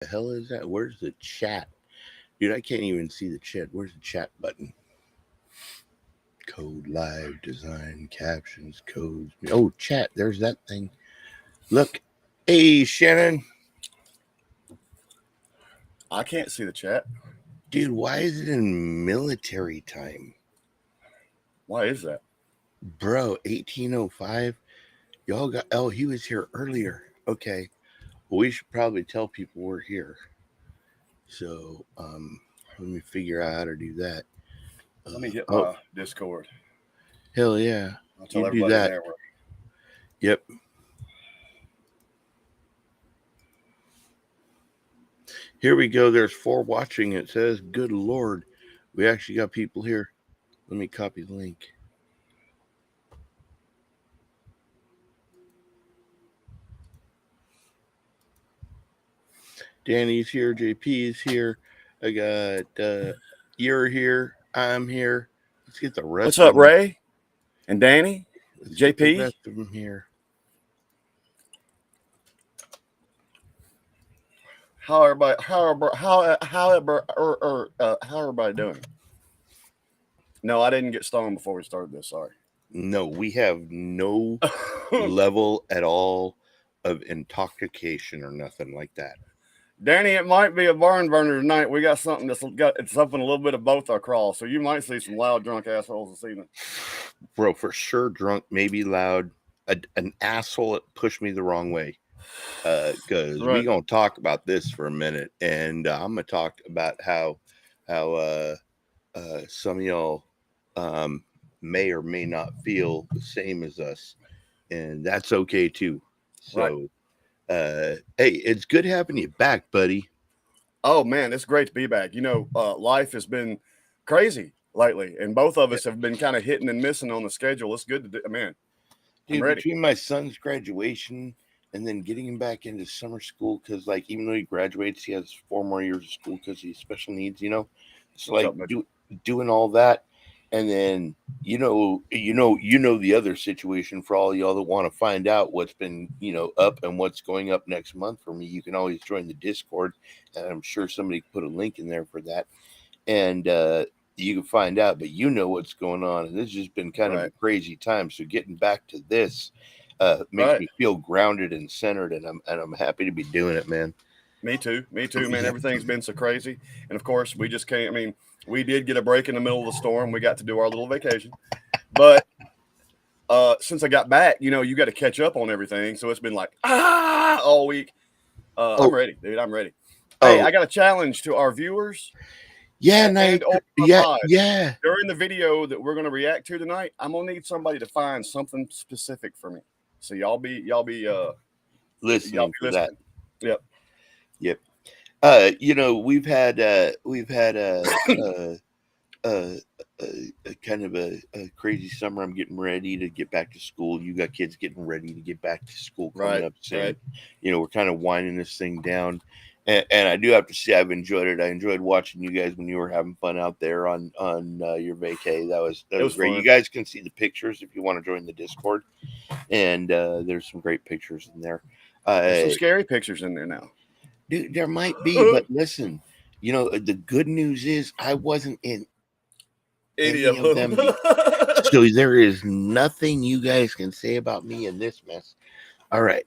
The hell is that? Where's the chat? Dude, I can't even see the chat. Where's the chat button? Code live, design, captions, codes. Oh, chat. There's that thing. Look. Hey, Shannon. I can't see the chat. Dude, why is it in military time? Why is that? Bro, 1805. Y'all got. Oh, he was here earlier. Okay. Well, we should probably tell people we're here. So, let me figure out how to do that. Let me hit Oh, my Discord. hell yeah. I'll tell You do everybody in that. there. Yep. Here we go. There's 4 watching. It says, good Lord. We actually got people here. Let me copy the link. Danny's here. JP is here. I got you're here. I'm here. Let's get the rest What's of up, them. Ray and Danny? Let's JP? get the rest of them here. How everybody doing? No, I didn't get stoned before we started this. Sorry. No, we have no level at all of intoxication or nothing like that. Danny, it might be a barn burner tonight. We got something it's something a little bit of both our crawl. So you might see some loud drunk assholes this evening. Bro, for sure drunk, maybe loud. An asshole that pushed me the wrong way. Because we gonna talk about this for a minute, and I'm gonna talk about how some of y'all may or may not feel the same as us, and that's okay too. So, hey, it's good having you back, buddy. Oh man, it's great to be back. You know, life has been crazy lately, and both of us have been kind of hitting and missing on the schedule. It's good to do, man. Dude, between my son's graduation and then getting him back into summer school, because like even though he graduates, he has 4 more years of school because he's special needs. So like doing all that, and then the other situation for all y'all that want to find out what's been up and what's going up next month for me. You can always join the Discord, and I'm sure somebody put a link in there for that, and you can find out, but you know what's going on, and this has been kind of a crazy time. So getting back to this makes me feel grounded and centered, and I'm happy to be doing it, man. Me too, man. Everything's been so crazy, and of course, we just can't. I mean, we did get a break in the middle of the storm. We got to do our little vacation, but since I got back, you got to catch up on everything. So it's been like all week. I'm ready, dude. I'm ready. Hey, I got a challenge to our viewers. Yeah, nice. Yeah. During the video that we're going to react to tonight, I'm gonna need somebody to find something specific for me. So y'all be listening to that. Yep. We've had a kind of a crazy summer. I'm getting ready to get back to school. You got kids getting ready to get back to school coming up soon. Right. We're kind of winding this thing down. And I do have to say I've enjoyed it. I enjoyed watching you guys when you were having fun out there on your vacay. That was great. Fun. You guys can see the pictures if you want to join the Discord, and there's some great pictures in there. There's some scary pictures in there now. Dude, there might be, but listen, the good news is I wasn't in any of them. So there is nothing you guys can say about me in this mess. All right.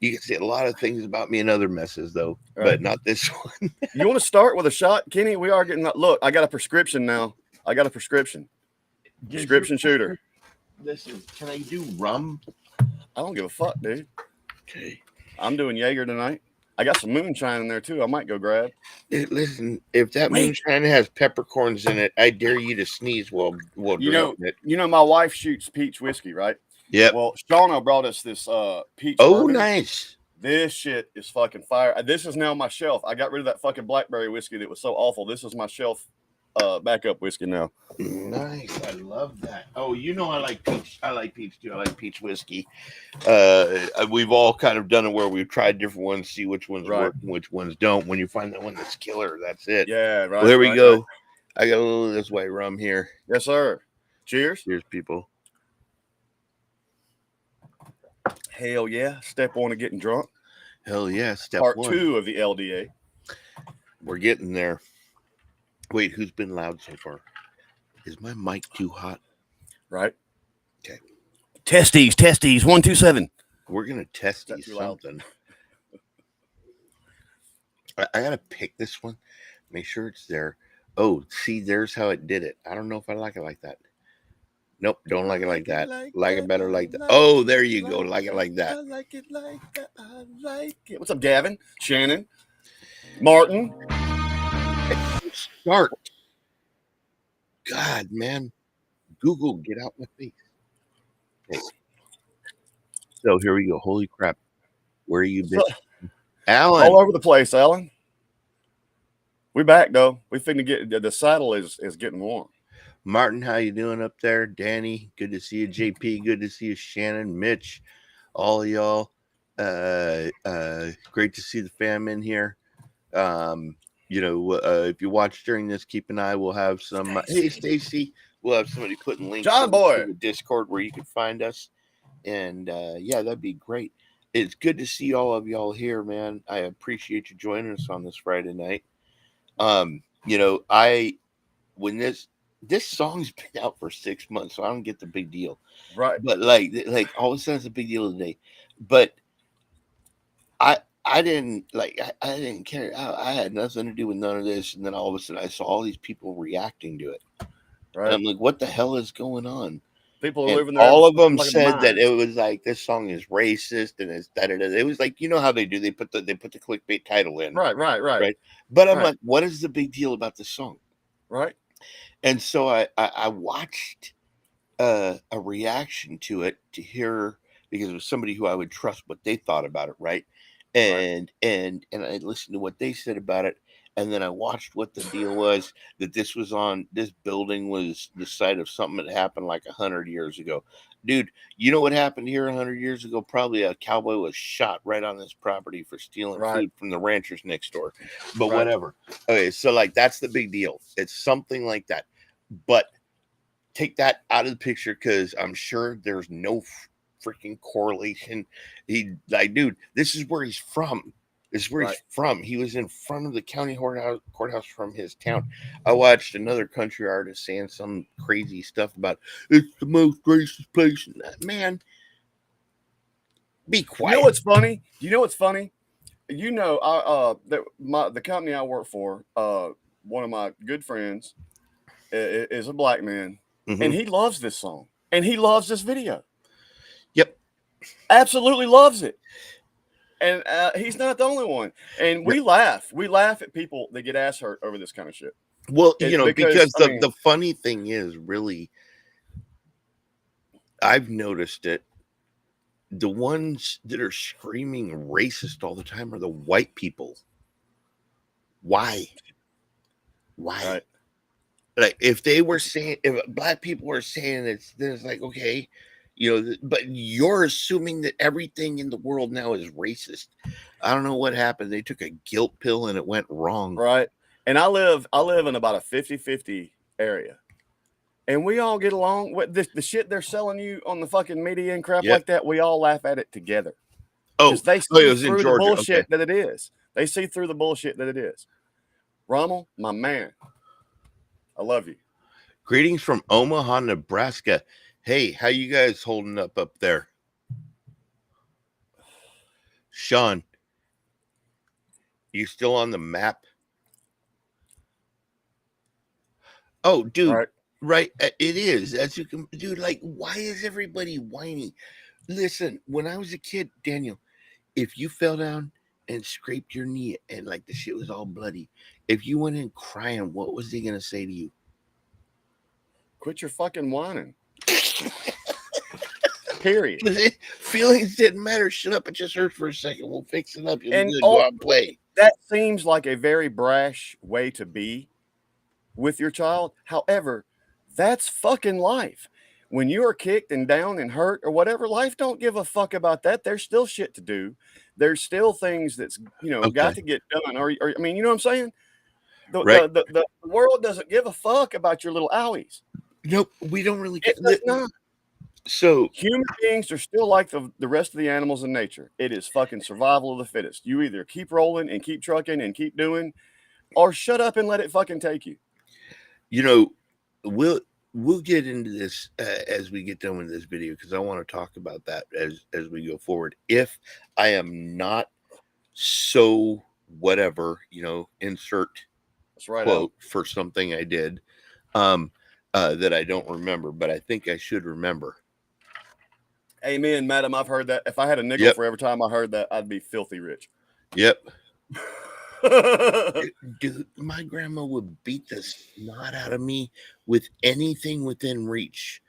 You can say a lot of things about me in other messes, though, but not this one. You want to start with a shot, Kenny? We are getting. Look, I got a prescription now. I got a prescription. Prescription shooter. Listen, can I do rum? I don't give a fuck, dude. Okay. I'm doing Jaeger tonight. I got some moonshine in there too. I might go grab. Listen, if that moonshine has peppercorns in it, I dare you to sneeze while drinking it. My wife shoots peach whiskey, right? Yeah. Well, Shauna brought us this peach. Oh, bourbon. Nice. This shit is fucking fire. This is now my shelf. I got rid of that fucking blackberry whiskey that was so awful. This is my shelf backup whiskey now. Nice. I love that. Oh, I like peach. I like peach too. I like peach whiskey. We've all kind of done it where we've tried different ones, see which ones work and which ones don't. When you find the one that's killer, that's it. Yeah, right. Well, there we go. Right. I got a little of this white rum here. Yes, sir. Cheers. Cheers, people. Hell yeah. Step one of getting drunk. Hell yeah, step Part one. 2 of the LDA. We're getting there. Wait, who's been loud so far? Is my mic too hot? Right. Okay. Testes. 127. We're gonna test these something. I gotta pick this one. Make sure it's there. Oh, see, there's how it did it. I don't know if I like it like that. Nope, don't like it like that. Like it better like that. Oh, there you go. Like it like that. I like it like that. I like it. What's up, Gavin? Shannon? Martin? Start. God, man. Google, get out my face. Okay. So here we go. Holy crap. Where are you been? Alan. All over the place, Alan. We back though. We finna get the saddle is getting warm. Martin, how you doing up there? Danny, good to see you. JP, good to see you. Shannon, Mitch, all y'all. Great to see the fam in here. If you watch during this, keep an eye. We'll have some. Hey, Stacy, we'll have somebody putting links John Boy to the Discord where you can find us. And that'd be great. It's good to see all of y'all here, man. I appreciate you joining us on this Friday night. When this song's been out for 6 months, so I don't get the big deal. Right. But like all of a sudden it's a big deal today. But I didn't I didn't care. I had nothing to do with none of this. And then all of a sudden I saw all these people reacting to it. Right. And I'm like, what the hell is going on? People are living there. All of them said that it was like this song is racist and it's da da da. It was like, you know how they do? They put the clickbait title in. Right. But I'm like, what is the big deal about this song? Right. And so I watched a reaction to it to hear, because it was somebody who I would trust what they thought about it, right? And I listened to what they said about it, and then I watched what the deal was, that this building was the site of something that happened like 100 years ago. Dude, you know what happened here 100 years ago? Probably a cowboy was shot right on this property for stealing food from the ranchers next door. But whatever. Okay, so like that's the big deal. It's something like that. But take that out of the picture, because I'm sure there's no freaking correlation. Dude, this is where he's from. This is where he's from. He was in front of the county courthouse from his town. I watched another country artist saying some crazy stuff about it's the most racist place. Man, be quiet. You know what's funny? The company I work for, one of my good friends is a black man, and he loves this song, and he loves this video. Yep. Absolutely loves it. And he's not the only one. And we laugh. We laugh at people that get ass hurt over this kind of shit. Well, because the funny thing is, really, I've noticed it. The ones that are screaming racist all the time are the white people. Why? Right. Like if black people were saying it, then it's like, okay, but you're assuming that everything in the world now is racist. I don't know what happened. They took a guilt pill and it went wrong. Right. And I live in about a 50-50 area. And we all get along with the shit they're selling you on the fucking media and crap like that. We all laugh at it together. Oh, they see through the bullshit that it is. They see through the bullshit that it is. Rommel, my man, I love you. Greetings from Omaha, Nebraska. Hey, how you guys holding up there? Sean, you still on the map? Oh, dude, right. It is. As you can, dude, like, why is everybody whiny? Listen, when I was a kid, Daniel, if you fell down and scraped your knee and like the shit was all bloody, if you went in crying, what was he going to say to you? Quit your fucking whining. Period. Feelings didn't matter. Shut up. It just hurt for a second. We'll fix it up. You'll go out and play. That seems like a very brash way to be with your child. However, that's fucking life. When you are kicked and down and hurt or whatever, life don't give a fuck about that. There's still shit to do. There's still things that's got to get done. Or I mean, you know what I'm saying? The world doesn't give a fuck about your little owies. Nope, we don't really. So human beings are still like the rest of the animals in nature. It is fucking survival of the fittest. You either keep rolling and keep trucking and keep doing, or shut up and let it fucking take you. you know, we'll get into this as we get done with this video, because I want to talk about that as we go forward. If I am not so whatever, insert That's right. quote for something I did that I don't remember, but I think I should remember. Amen, madam. I've heard that. If I had a nickel for every time I heard that, I'd be filthy rich. Yep. Dude, my grandma would beat the snot out of me with anything within reach.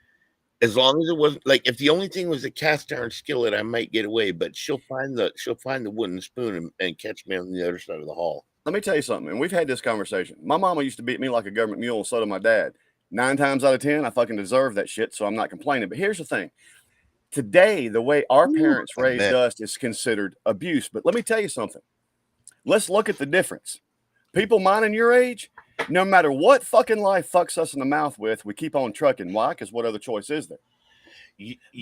As long as it wasn't like, if the only thing was a cast iron skillet, I might get away, but she'll find the wooden spoon and catch me on the other side of the hall. Let me tell you something, and we've had this conversation. My mama used to beat me like a government mule, and so did my dad. 9 times out of 10, I fucking deserve that shit, so I'm not complaining. But here's the thing. Today, the way our parents raised us is considered abuse. But let me tell you something. Let's look at the difference. People mine and your age, no matter what fucking life fucks us in the mouth with, we keep on trucking. Why? Because what other choice is there?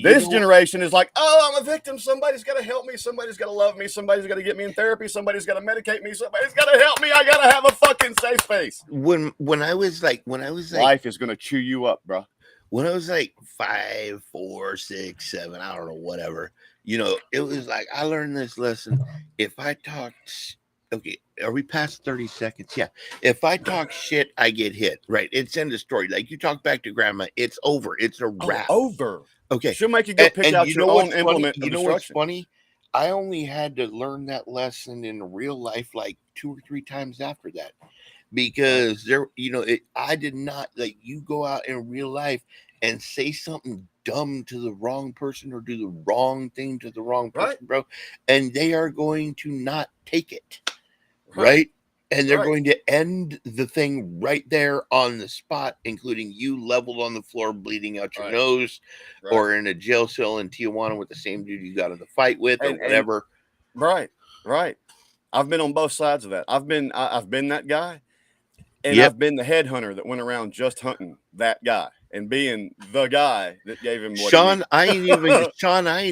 This generation is like, oh, I'm a victim. Somebody's got to help me. Somebody's got to love me. Somebody's got to get me in therapy. Somebody's got to medicate me. Somebody's got to help me. I got to have a fucking safe space. When I was like, life is going to chew you up, bro. When I was like 5, 4, 6, 7, I don't know, whatever, it was like, I learned this lesson. If I talked, okay, are we past 30 seconds? Yeah. If I talk shit, I get hit. Right. It's end of story. Like, you talk back to grandma, it's over. It's a wrap. Over. Okay. She'll make you go pick out your own implement. You know what's funny? I only had to learn that lesson in real life like 2 or 3 times after that. Because I did not, like, you go out in real life and say something dumb to the wrong person or do the wrong thing to the wrong person, bro, and they are going to not take it, right? And they're going to end the thing right there on the spot, including you leveled on the floor, bleeding out your nose, or in a jail cell in Tijuana with the same dude you got in the fight with, or whatever. Right. I've been on both sides of that. I've been that guy. And I've been the headhunter that went around just hunting that guy and being the guy that gave him what Sean, I ain't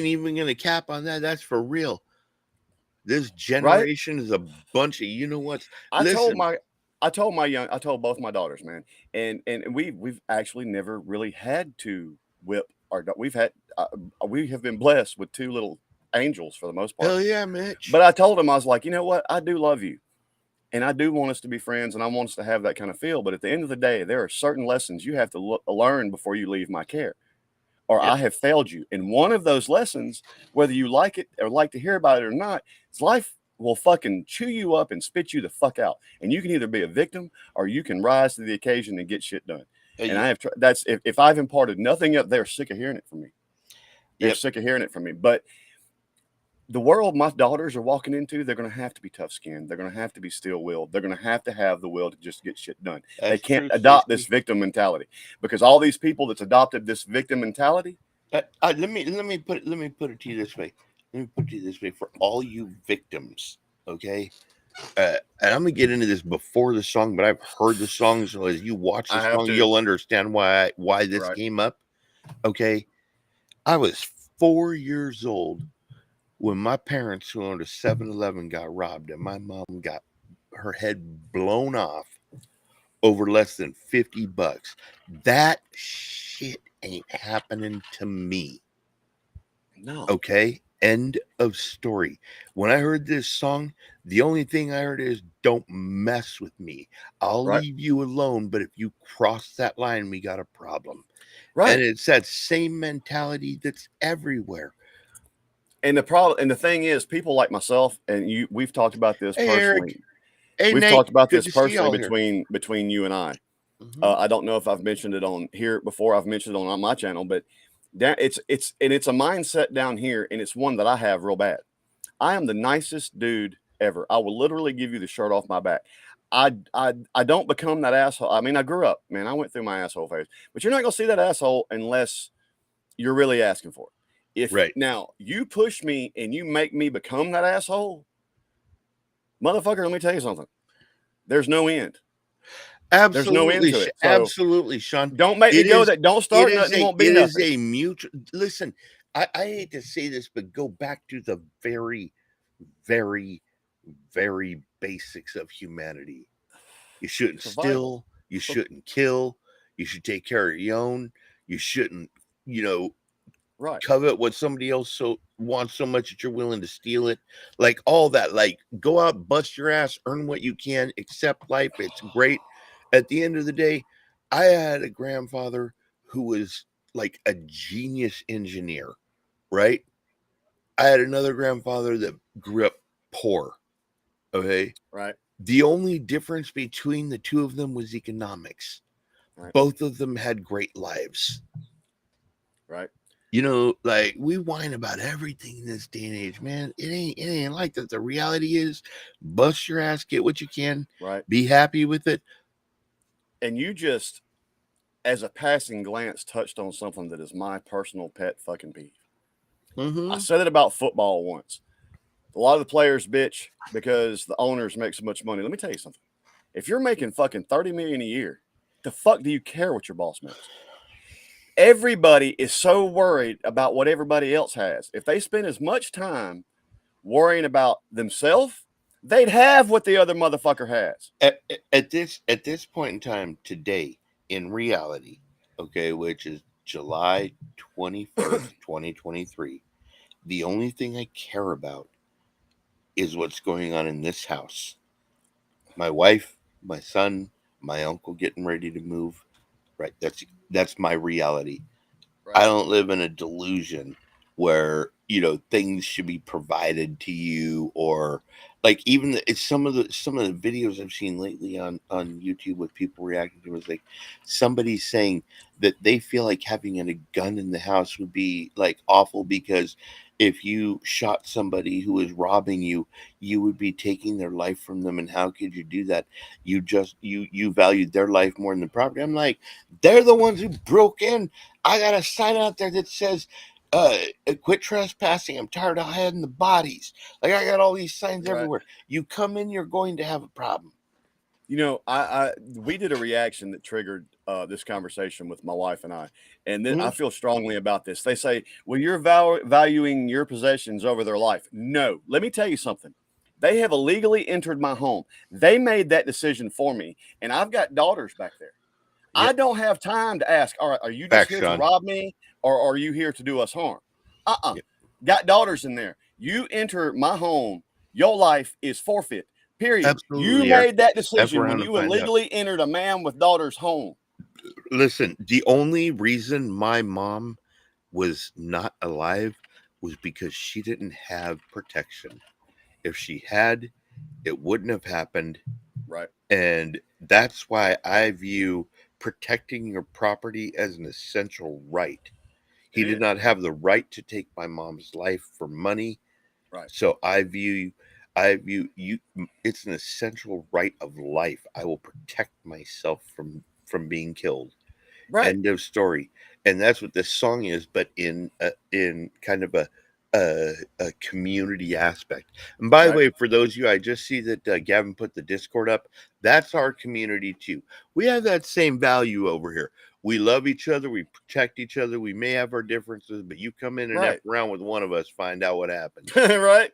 even gonna cap on that. That's for real. This generation is a bunch of I told both my daughters, man, and we've actually never really had to whip our we have been blessed with 2 little angels for the most part. Hell yeah, Mitch. But I told them, I was like, you know what? I do love you. And I do want us to be friends, and I want us to have that kind of feel. But at the end of the day, there are certain lessons you have to learn before you leave my care, or I have failed you. And one of those lessons, whether you like it or like to hear about it or not, is life will fucking chew you up and spit you the fuck out. And you can either be a victim or you can rise to the occasion and get shit done. And I have that's if I've imparted nothing up, they're sick of hearing it from me. They're sick of hearing it from me. But the world my daughters are walking into, they're going to have to be tough-skinned. They're going to have to be steel-willed. They're going to have the will to just get shit done. They can't adopt this victim mentality, because all these people that's adopted this victim mentality. Let me put it to you this way. For all you victims, okay? And I'm gonna get into this before the song, but I've heard the song, so as you watch the song, you'll understand why this came up. Okay, I was 4 years old when my parents, who owned a 7-Eleven, got robbed, and my mom got her head blown off over less than $50. That shit ain't happening to me. No. Okay. End of story. When I heard this song, the only thing I heard is, don't mess with me. I'll leave you alone, but if you cross that line, we got a problem. Right. And it's that same mentality that's everywhere. And the thing is, people like myself and we've talked about this personally. Hey, we've Nate, talked about this personally between you and I. Mm-hmm. I don't know if I've mentioned it on here before. I've mentioned it on my channel, but it's a mindset down here, and it's one that I have real bad. I am the nicest dude ever. I will literally give you the shirt off my back. I don't become that asshole. I mean, I grew up, man. I went through my asshole phase, but you're not gonna see that asshole unless you're really asking for it. If now you push me and you make me become that asshole, motherfucker, let me tell you something. There's no end. There's no end Absolutely, to it. So absolutely, Sean. don't make me It go is. that don't It start is nothing, a. won't be It is nothing. a mutual. Listen, I hate to say this, but go back to the very, very, very basics of humanity. You shouldn't Survival. steal. You shouldn't kill. You should take care of your own. You shouldn't, you know, Right. covet what somebody else wants so much that you're willing to steal it. Like all that. Like go out, bust your ass, earn what you can, accept life. It's great. At the end of the day, I had a grandfather who was like a genius engineer, right? I had another grandfather that grew up poor. Okay. Right. The only difference between the two of them was economics. Right. Both of them had great lives. Right. You know, like we whine about everything in this day and age, man. It ain't like that. The reality is bust your ass, get what you can, Right. be happy with it. And you just, as a passing glance, touched on something that is my personal pet fucking peeve. I said it about football once. A lot of the players bitch because the owners make so much money. Let me tell you something. If you're making fucking $30 million a year, the fuck do you care what your boss makes? Everybody is so worried about what everybody else has. If they spend as much time worrying about themselves, they'd have what the other motherfucker has. At this point in time today, in reality, okay, which is July 21st, 2023, the only thing I care about is what's going on in this house. My wife, my son, my uncle getting ready to move. Right. That's my reality. I don't live in a delusion where, things should be provided to you, or like even it's some of the videos I've seen lately on YouTube with people reacting to it, was like somebody saying that they feel like having a gun in the house would be like awful because if you shot somebody who was robbing you, you would be taking their life from them, and how could you do that? You valued their life more than the property. I'm like, they're the ones who broke in. I got a sign out there that says, quit trespassing. I'm tired of hiding the bodies. Like I got all these signs everywhere. You come in, you're going to have a problem. You know, we did a reaction that triggered this conversation with my wife and I, and then I feel strongly about this. They say, well, you're valuing your possessions over their life. No, let me tell you something. They have illegally entered my home. They made that decision for me, and I've got daughters back there. Yep. I don't have time to ask, all right, are you just here to rob me, or are you here to do us harm? Yep. Got daughters in there. You enter my home, your life is forfeit. Period. Absolutely. You made that decision when you illegally entered a man with daughters' home. Listen, the only reason my mom was not alive was because she didn't have protection. If she had, it wouldn't have happened. Right. And that's why I view protecting your property as an essential right. He did not have the right to take my mom's life for money. Right. So I view you, it's an essential right of life. I will protect myself from being killed. Right. End of story. And that's what this song is, but in kind of a community aspect. And by the way, for those of you, I just see that Gavin put the Discord up. That's our community too. We have that same value over here. We love each other. We protect each other. We may have our differences, but you come in and F around with one of us, find out what happens. Right.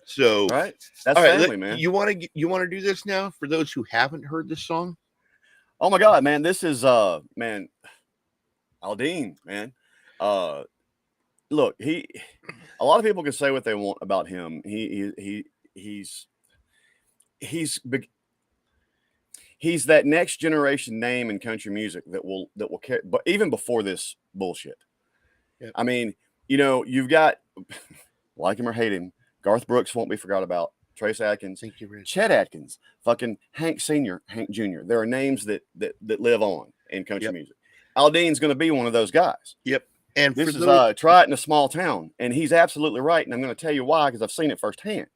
So that's family, man. You want to do this now for those who haven't heard this song? Oh my God, man! This is man, Aldean, man. Look, a lot of people can say what they want about him. He's that next generation name in country music that will carry, but even before this bullshit. Yep. I mean, you've got, like him or hate him, Garth Brooks won't be forgot about. Trace Adkins, Chet Atkins, fucking Hank Sr., Hank Jr. There are names that live on in country music. Aldean's going to be one of those guys. Yep. And this is try it in a small town, and he's absolutely right. And I'm going to tell you why, because I've seen it firsthand.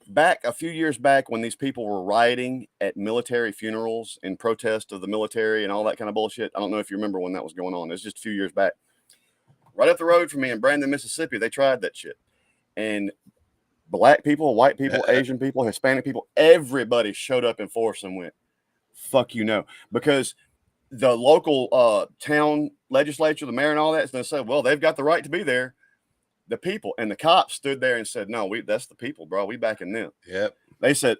Back a few years back, when these people were rioting at military funerals in protest of the military and all that kind of bullshit. I don't know if you remember when that was going on. It was just a few years back. Right up the road from me in Brandon, Mississippi, they tried that shit, and Black people, white people, Asian people, Hispanic people, everybody showed up in force and went, fuck you no, because the local town legislature, the mayor and all that is going to say, well, they've got the right to be there. The people and the cops stood there and said, no, that's the people, bro. We backing them. Yep. They said,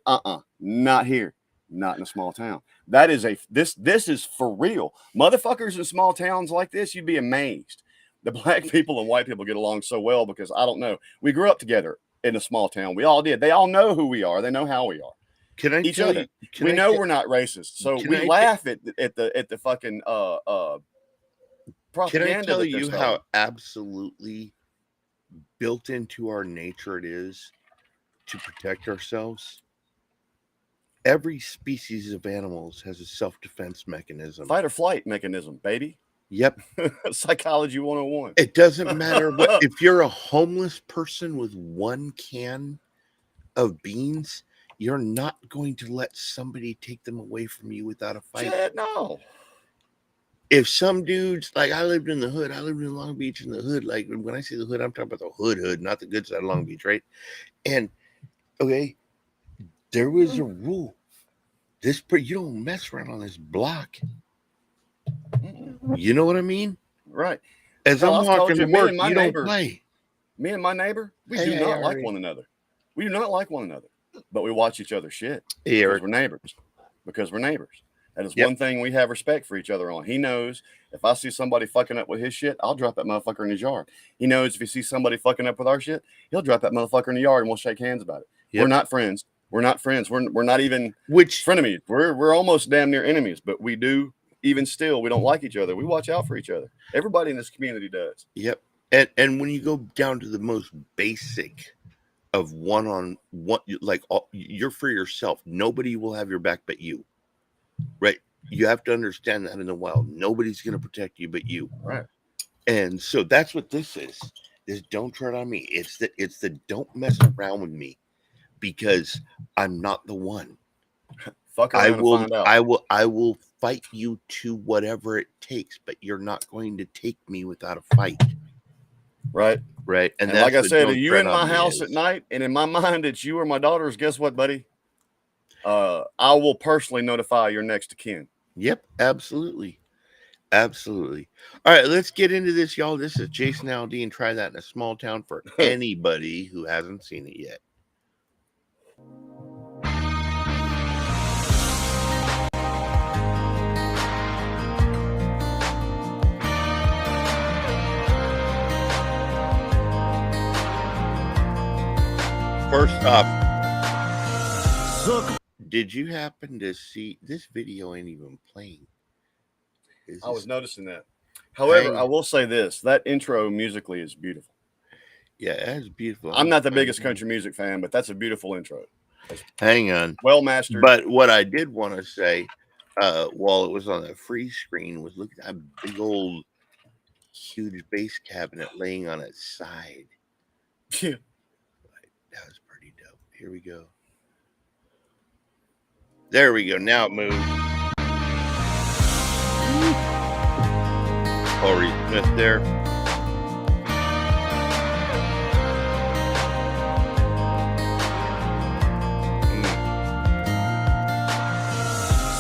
not here. Not in a small town. That is this is for real. Motherfuckers in small towns like this, you'd be amazed. The black people and white people get along so well because I don't know. We grew up together in a small town. We all did. They all know who we are. They know how we are. Can I each tell other? You, we know we're not racist, so we laugh at the fucking propaganda. Can I tell you how absolutely built into our nature it is to protect ourselves? Every species of animals has a self-defense mechanism. Fight or flight mechanism, baby. Yep. Psychology 101. It doesn't matter what. If you're a homeless person with one can of beans, you're not going to let somebody take them away from you without a fight. Shit, no. If some dudes, like I lived in the hood, I lived in Long Beach in the hood. Like when I say the hood, I'm talking about the hood, not the good side of Long Beach, right? And okay, there was a rule. You don't mess around on this block. You know what I mean? Right. As I'm walking to work, you don't play. Me and my neighbor, we do not like one another. We do not like one another, but we watch each other shit because we're neighbors. That is one thing we have respect for each other on. He knows if I see somebody fucking up with his shit, I'll drop that motherfucker in his yard. He knows if he sees somebody fucking up with our shit, he'll drop that motherfucker in the yard and we'll shake hands about it. Yep. We're not friends. We're not friends. We're not even frenemies. We're almost damn near enemies, but we do. Even still, we don't like each other. We watch out for each other. Everybody in this community does. Yep. And when you go down to the most basic of one-on-one, like you're for yourself. Nobody will have your back but you. Right? You have to understand that in the wild. Nobody's going to protect you but you. Right. And so that's what this is. This don't tread on me. It's the don't mess around with me because I'm not the one. Fuck around and find out. I will fight you to whatever it takes, but you're not going to take me without a fight. Right. And like I said, are you in my house at night? And in my mind, it's you or my daughters. Guess what, buddy? I will personally notify your next of kin. Yep, absolutely. Absolutely. All right, let's get into this, y'all. This is Jason Aldean. Try that in a small town for anybody who hasn't seen it yet. First off, did you happen to see this video? Ain't even playing. I was noticing that. However, I will say this: that intro musically is beautiful. Yeah, it's beautiful. I'm not the biggest country music fan, but that's a beautiful intro. Hang on, well mastered. But what I did want to say, while it was on the free screen, was look at that big old, huge bass cabinet laying on its side. Yeah. That was pretty dope. Here we go. There we go. Now it moves. Corey Smith there.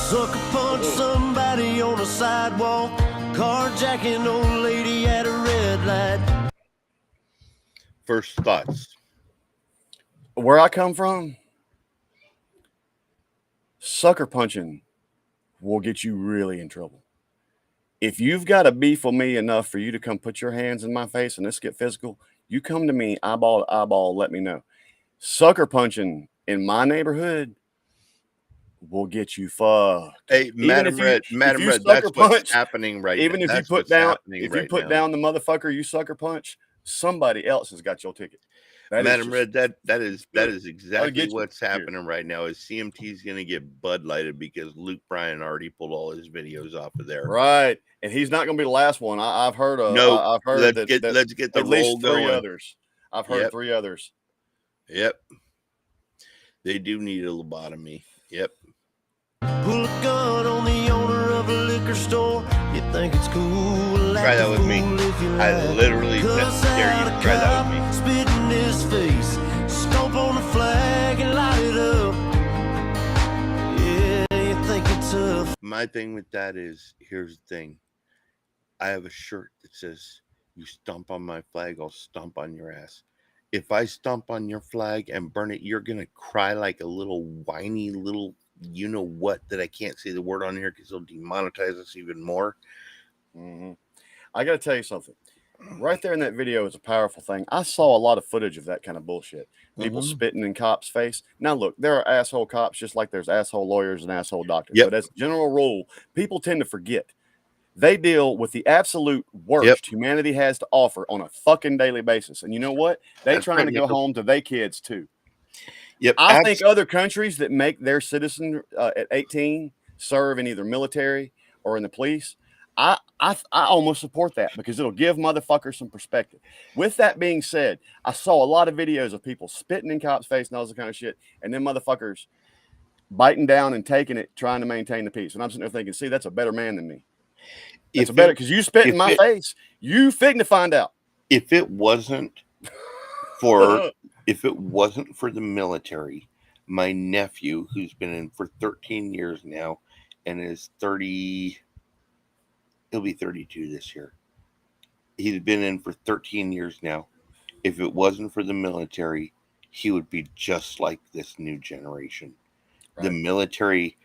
Sucker punch somebody on a sidewalk, carjacking old lady at a red light. First thoughts. Where I come from, sucker punching will get you really in trouble. If you've got a beef with me enough for you to come put your hands in my face and let's get physical, you come to me eyeball to eyeball, let me know. Sucker punching in my neighborhood will get you fucked. Hey, Madam Red, that's what's happening right now. Even if you put down, down the motherfucker you sucker punch, somebody else has got your ticket. Madam Red, that is exactly what's happening right now. Is CMT is going to get Bud Lighted because Luke Bryan already pulled all his videos off of there. Right, and he's not going to be the last one. I've heard of. No, I've heard let's get the at roll least going. 3 others. I've heard 3 others. Yep, they do need a lobotomy. Yep. Pull a gun on the owner of a liquor store. You think it's cool? Try that with me. I literally dare you to try that with me. Spit in his face, stomp on the flag and light it up. Yeah, you think it's tough? my thing with that is, here's the thing. I have a shirt that says, "You stomp on my flag, I'll stomp on your ass." If I stomp on your flag and burn it, you're gonna cry like a little whiny little you know what that I can't say the word on here because they'll demonetize us even more. Mm-hmm. I got to tell you something. Right there in that video is a powerful thing. I saw a lot of footage of that kind of bullshit. People spitting in cops' face. Now, look, there are asshole cops just like there's asshole lawyers and asshole doctors. Yep. But as a general rule, people tend to forget. They deal with the absolute worst humanity has to offer on a fucking daily basis. And you know what? They trying to go home to their kids too. Yep. I think other countries that make their citizen at 18 serve in either military or in the police, I almost support that because it'll give motherfuckers some perspective. With that being said, I saw a lot of videos of people spitting in cops' face and all this kind of shit, and then motherfuckers biting down and taking it, trying to maintain the peace. And I'm sitting there thinking, see, that's a better man than me. That's a better because you spit in my face, you fitting to find out. If it wasn't for the military, my nephew, who's been in for 13 years now and is 30, he'll be 32 this year. He's been in for 13 years now. If it wasn't for the military, he would be just like this new generation. Right. The military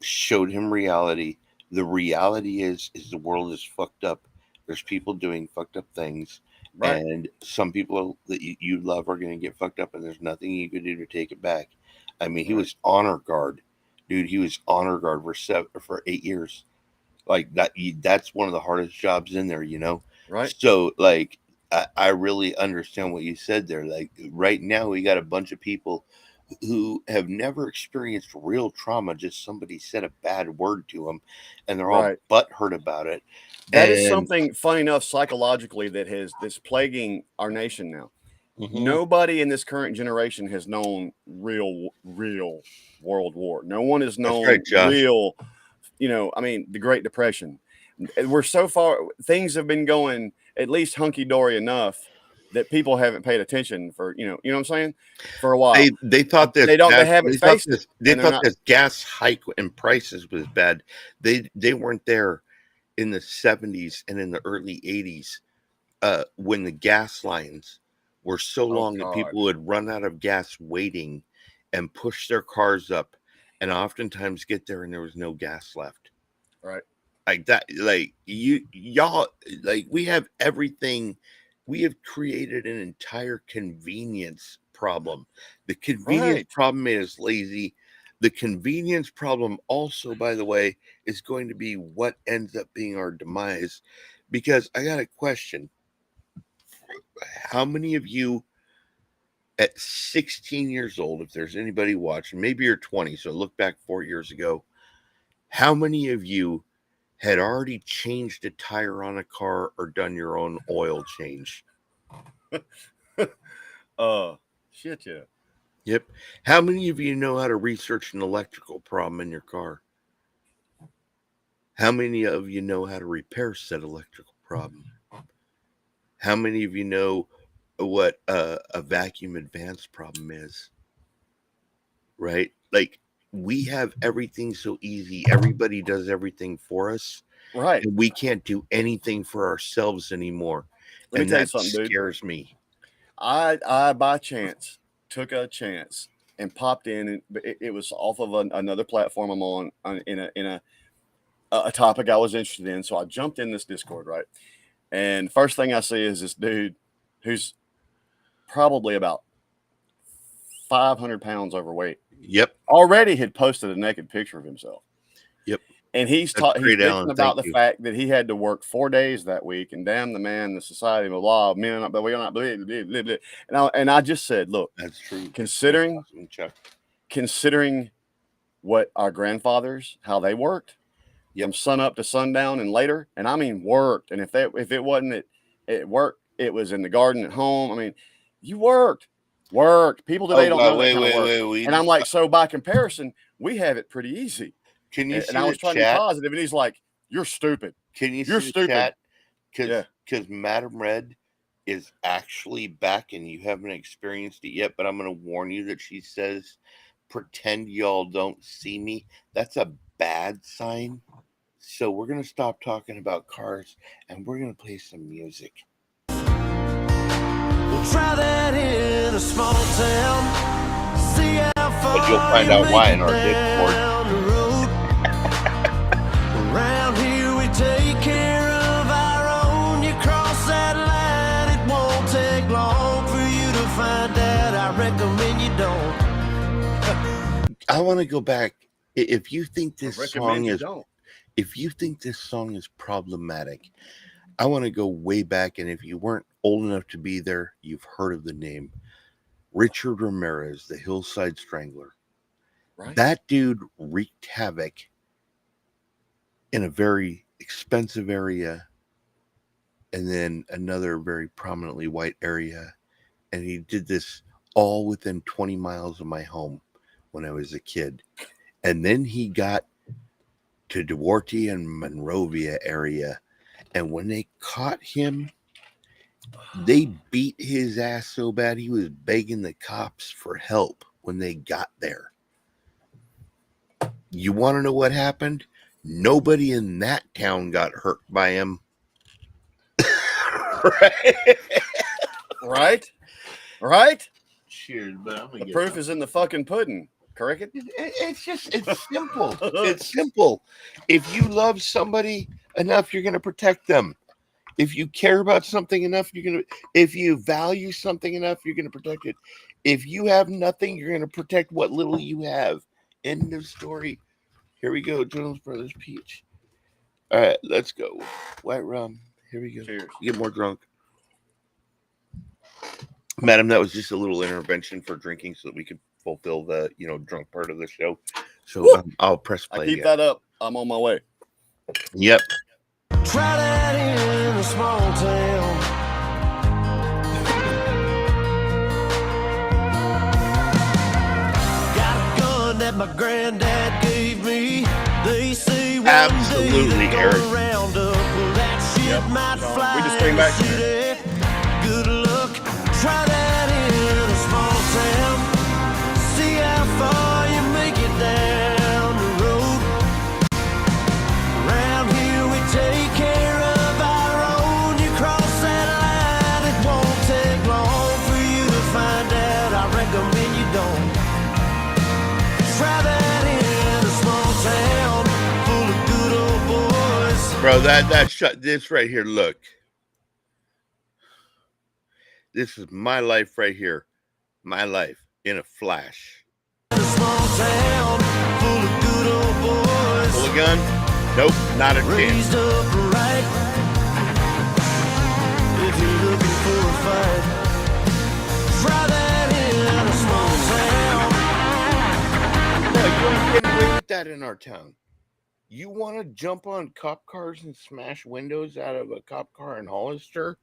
showed him reality. The reality is the world is fucked up. There's people doing fucked up things. Right. And some people that you love are going to get fucked up, and there's nothing you can do to take it back. I mean, he was honor guard. Dude, he was honor guard for 8 years. Like that, that's one of the hardest jobs in there, you know? Right. So, like, I really understand what you said there. Like, right now, we got a bunch of people who have never experienced real trauma. Just somebody said a bad word to them, and they're all butthurt about it. That is something, funny enough, psychologically that's plaguing our nation now. Mm-hmm. Nobody in this current generation has known real World War. No one has known real, I mean, the Great Depression. We're so far, things have been going at least hunky-dory enough that people haven't paid attention for, you know what I'm saying? For a while. They thought this. They haven't faced it. They thought this gas hike in prices was bad. They weren't there in the 70s and in the early 80s when the gas lines were so long that people would run out of gas waiting and push their cars up and oftentimes get there and there was no gas left. Right. Like that, like y'all, like we have everything. We have created an entire convenience problem. The convenience problem is lazy. The convenience problem also, by the way, is going to be what ends up being our demise. Because I got a question. How many of you at 16 years old, if there's anybody watching, maybe you're 20, so look back 4 years ago, how many of you had already changed a tire on a car or done your own oil change? Shit, yeah. Yep. How many of you know how to research an electrical problem in your car? How many of you know how to repair said electrical problem? How many of you know what a vacuum advance problem is? Right? Like, we have everything so easy. Everybody does everything for us. Right. And we can't do anything for ourselves anymore. Let me tell you something, dude. Scares me. I by chance took a chance and popped in, and it was off of another platform I'm on in a topic I was interested in. So I jumped in this Discord, right? And first thing I see is this dude who's probably about 500 pounds overweight. Yep. Already had posted a naked picture of himself. Yep. And he's talking about the fact that he had to work 4 days that week, and damn the man, the society, blah, men, but we are not, blah, blah, blah, blah. And I just said, look, that's true. Considering what our grandfathers, how they worked, from sun up to sundown and later, and I mean worked. And if it wasn't at work, it was in the garden at home. I mean, you worked. People today don't know that kind of work. And I'm like, so by comparison, we have it pretty easy. Can you see and I was trying to be positive, and he's like, "You're stupid. You're stupid." Because Madam Red is actually back, and you haven't experienced it yet. But I'm going to warn you that she says pretend y'all don't see me. That's a bad sign. So we're going to stop talking about cars and we're going to play some music. We'll try that in a small town. See how far But you'll find out why in our Discord. Around here we take care of our own. You cross that line, it won't take long for you to find out. I recommend you don't. I want to go back. If you think this song is, don't. if you think this song is problematic, I want to go way back. And if you weren't old enough to be there, you've heard of the name Richard Ramirez, the Hillside Strangler. Right. That dude wreaked havoc in a very expensive area and then another very prominently white area. And he did this all within 20 miles of my home when I was a kid. And then he got to Duarte and Monrovia area. And when they caught him, they beat his ass so bad he was begging the cops for help when they got there. You want to know what happened? Nobody in that town got hurt by him. Right? Cheers, but I'm gonna The proof is in the fucking pudding. Correct? It's simple. It's simple. If you love somebody enough, you're going to protect them. If you care about something enough, if you value something enough, you're going to protect it. If you have nothing, you're going to protect what little you have. End of story. Here we go. Jonas Brothers Peach. All right, let's go. White rum. Here we go. Cheers. Get more drunk. Madam, that was just a little intervention for drinking so that we could fulfill the, drunk part of the show. So I'll press play. I keep that up. I'm on my way. Yep. Try that in a small town. Got a gun that my granddad gave me. They say one Absolutely, day Eric. round up. Well, that shit might fly. We just came back in the here. city. Good luck. Try that in a small town. See how far you make it down the road. Around here we take care of our own. You cross that line, it won't take long for you to find out. I recommend you don't. Try that in a small town full of good old boys. Bro, this right here, look. This is my life right here. My life in a flash. A small town full of good old boys. Pull a gun? Nope, not a Raised chance. up right. If you're looking for a fight, try that in a small town. No, you don't get away with that in our town. You want to jump on cop cars and smash windows out of a cop car in Hollister?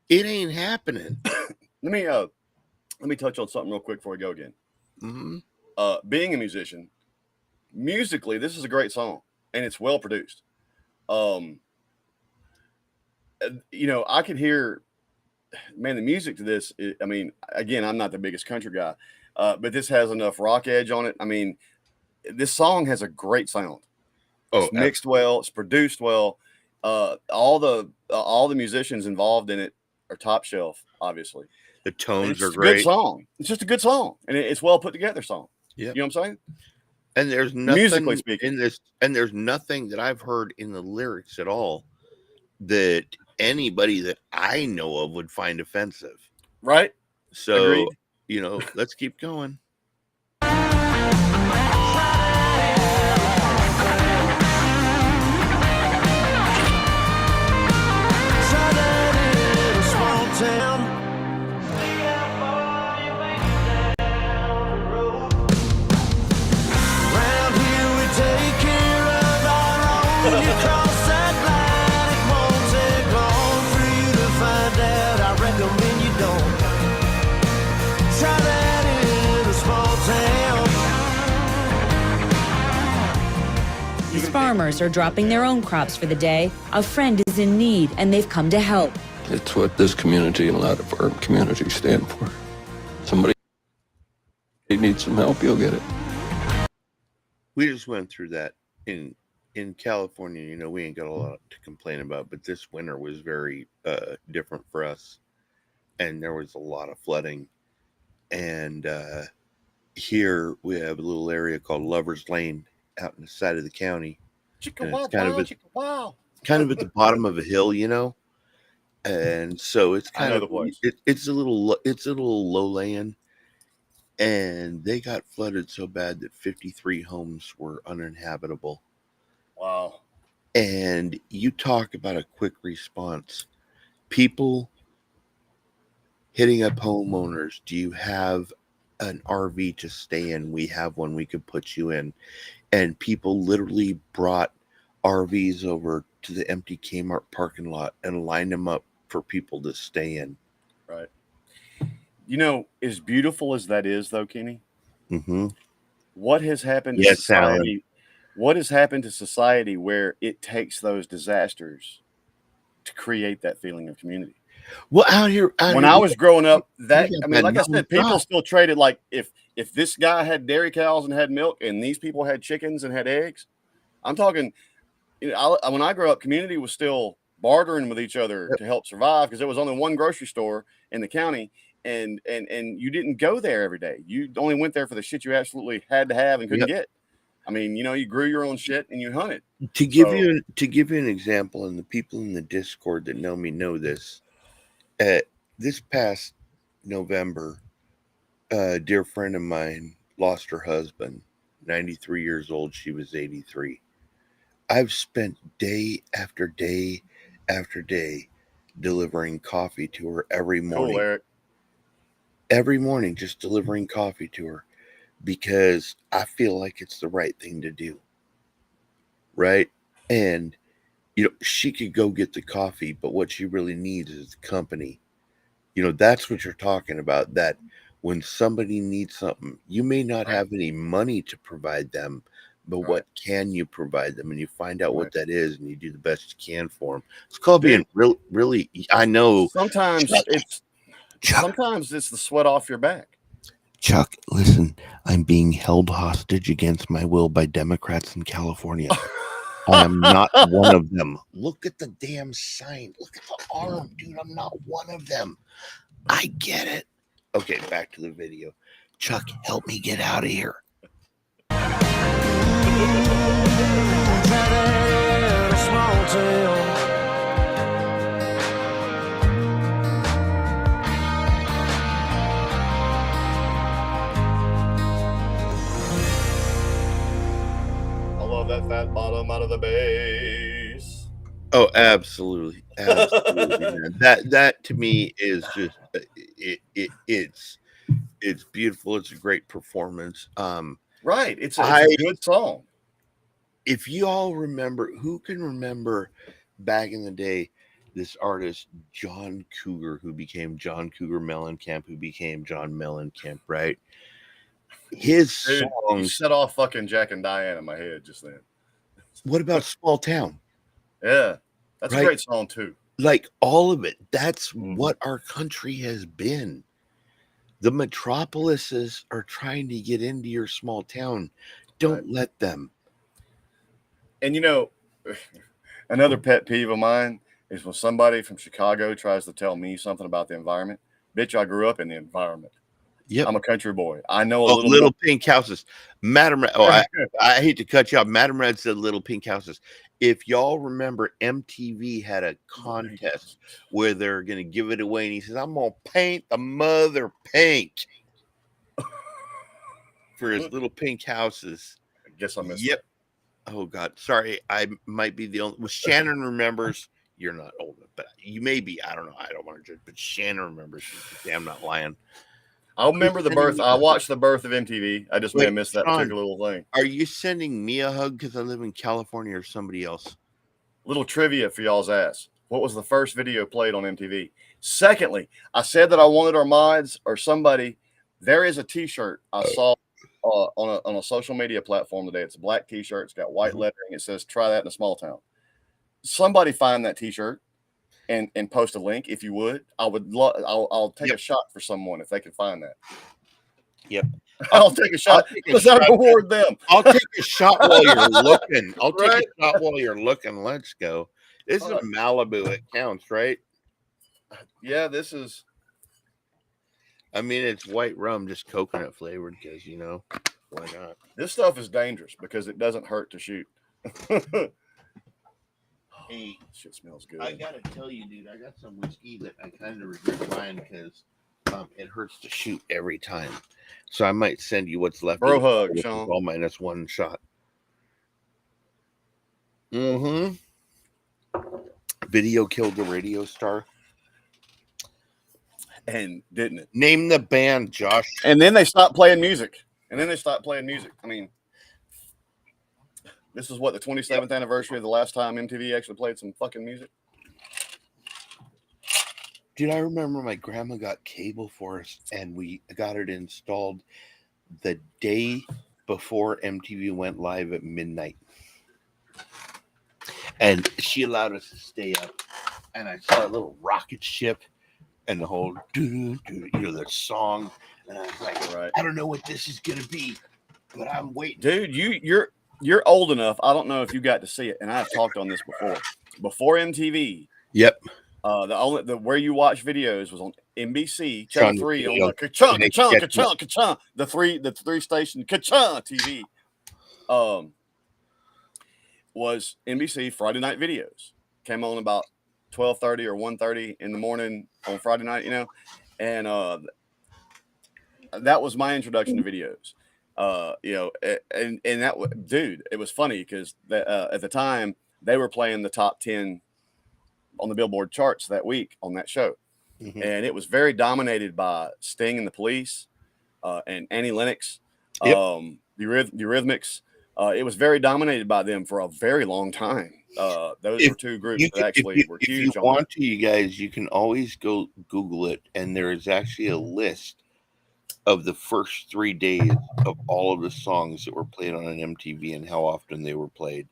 It ain't happening. Let me touch on something real quick before we go again. Mm-hmm. Being a musician, musically, this is a great song and it's well produced. I could hear, man, the music to this. Again, I'm not the biggest country guy, but this has enough rock edge on it. I mean, this song has a great sound. It's mixed well. It's produced well. All the musicians involved in it are top shelf, obviously. The tones are It's a great. good song. It's just a good song, and it's well put together song. Yeah, You know what I'm saying? and there's nothing Musically speaking. in this, and there's nothing that I've heard in the lyrics at all that anybody that I know of would find offensive. Right? So, Agreed. Let's keep going. Try that in a small town. See how far you make it down the road. Around here we take care of our own. You cross that line, it won't take long for you to find out. I recommend you don't. Try that in a small town. These farmers are dropping their own crops for the day. A friend is in need, and they've come to help. It's what this community and a lot of our communities stand for. Somebody you need some help, you'll get it. We just went through that in California. You know, we ain't got a lot to complain about, but this winter was very different for us, and there was a lot of flooding. And here we have a little area called Lover's Lane out in the side of the county. And it's kind of at the bottom of a hill, you know, and so it's kind of it's a little low land, and they got flooded so bad that 53 homes were uninhabitable. Wow. And you talk about a quick response. People hitting up homeowners. Do you have an RV to stay in? We have one. We could put you in. And people literally brought RVs over to the empty Kmart parking lot and lined them up for people to stay in. Right. You know, as beautiful as that is, though, Kenny, what has happened to society? Alan. What has happened to society where it takes those disasters to create that feeling of community? Well, out here when I was growing up, like I said, people still traded. Like if this guy had dairy cows and had milk, and these people had chickens and had eggs, I'm talking. You know, when I grew up, community was still bartering with each other to help survive because there was only one grocery store in the county, and you didn't go there every day. You only went there for the shit you absolutely had to have and couldn't get. I mean, you know, you grew your own shit and you hunted. To give you an example, and the people in the Discord that know me know this. This past November, a dear friend of mine lost her husband, 93 years old. She was 83. I've spent day after day after day delivering coffee to her every morning. Cool, Eric. Every morning, just delivering coffee to her because I feel like it's the right thing to do. Right? And you know, she could go get the coffee, but what she really needs is company. You know, that's what you're talking about, that when somebody needs something, you may not have any money to provide them, but what can you provide them? And you find out what that is, and you do the best you can for them. It's called being really, I know. Sometimes it's the sweat off your back. Chuck, listen, I'm being held hostage against my will by Democrats in California. I am not one of them. Look at the damn sign. Look at the arm, dude. I'm not one of them. I get it. Okay, back to the video. Chuck, help me get out of here. That fat bottom out of the base. Oh, absolutely, man. That to me is just it's beautiful. It's a great performance. Right, it's a good song. If you all remember, who can remember back in the day, this artist John Cougar, who became John Cougar Mellencamp, who became John Mellencamp, right? His songs set off fucking Jack and Diane in my head just then. What about Small Town? Yeah, that's a great song too. Like all of it. That's what our country has been. The metropolises are trying to get into your small town. Don't let them. And you know, another pet peeve of mine is when somebody from Chicago tries to tell me something about the environment. Bitch, I grew up in the environment. Yep. I'm a country boy. I know a little pink houses. Madam Red. Oh, I hate to cut you off. Madam Red said little pink houses. If y'all remember, MTV had a contest where they're going to give it away. And he says, I'm going to paint the mother pink for his little pink houses. I guess I missed it. Oh, God. Sorry. I might be the only. Well, Shannon remembers. You're not old enough, but you may be. I don't know. I don't want to judge, but Shannon remembers. Damn, not lying. I'll remember the birth. I watched the birth of MTV. I just may have missed that particular little thing. Are you sending me a hug because I live in California or somebody else? Little trivia for y'all's ass. What was the first video played on MTV? Secondly, I said that I wanted our mods or somebody. There is a T-shirt I saw on a social media platform today. It's a black T-shirt. It's got white lettering. It says, "Try that in a small town." Somebody find that T-shirt and post a link if you would. I would I'll take a shot for someone if they can find that. Yep. I'll take a shot. Does that reward them? I'll take a shot while you're looking. I'll take Right. a shot while you're looking. Let's go. This is a Malibu. It counts, right? Yeah, this is. I mean, it's white rum, just coconut flavored, because why not? This stuff is dangerous because it doesn't hurt to shoot. Hey, shit smells good. I gotta tell you, dude, I got some whiskey that I kind of regret buying because it hurts to shoot every time. So I might send you what's left. Bro hug, Sean. All minus one shot. Mm-hmm. Video killed the radio star. And didn't it? Name the band, Josh. And then they stopped playing music. I mean, this is what, the 27th anniversary of the last time MTV actually played some fucking music? Dude, I remember my grandma got cable for us, and we got it installed the day before MTV went live at midnight. And she allowed us to stay up, and I saw a little rocket ship and the whole the song, and I was like, right. I don't know what this is gonna be, but I'm waiting. Dude, you're old enough. I don't know if you got to see it, and I've talked on this before. Before MTV, Yep. The where you watch videos was on NBC Channel 3 on the ka-chung, the three station ka-chung TV. Was NBC Friday night videos. Came on about 12:30 or 1:30 in the morning on Friday night, and that was my introduction to videos. And that, dude, it was funny because at the time they were playing the top 10 on the Billboard charts that week on that show. Mm-hmm. And it was very dominated by Sting and the Police, and Annie Lennox, Yep. the Eurythmics. It was very dominated by them for a very long time. Those were two groups that actually were huge. If you want to, you guys, you can always go Google it, and there is actually a list of the first 3 days of all of the songs that were played on an MTV and how often they were played.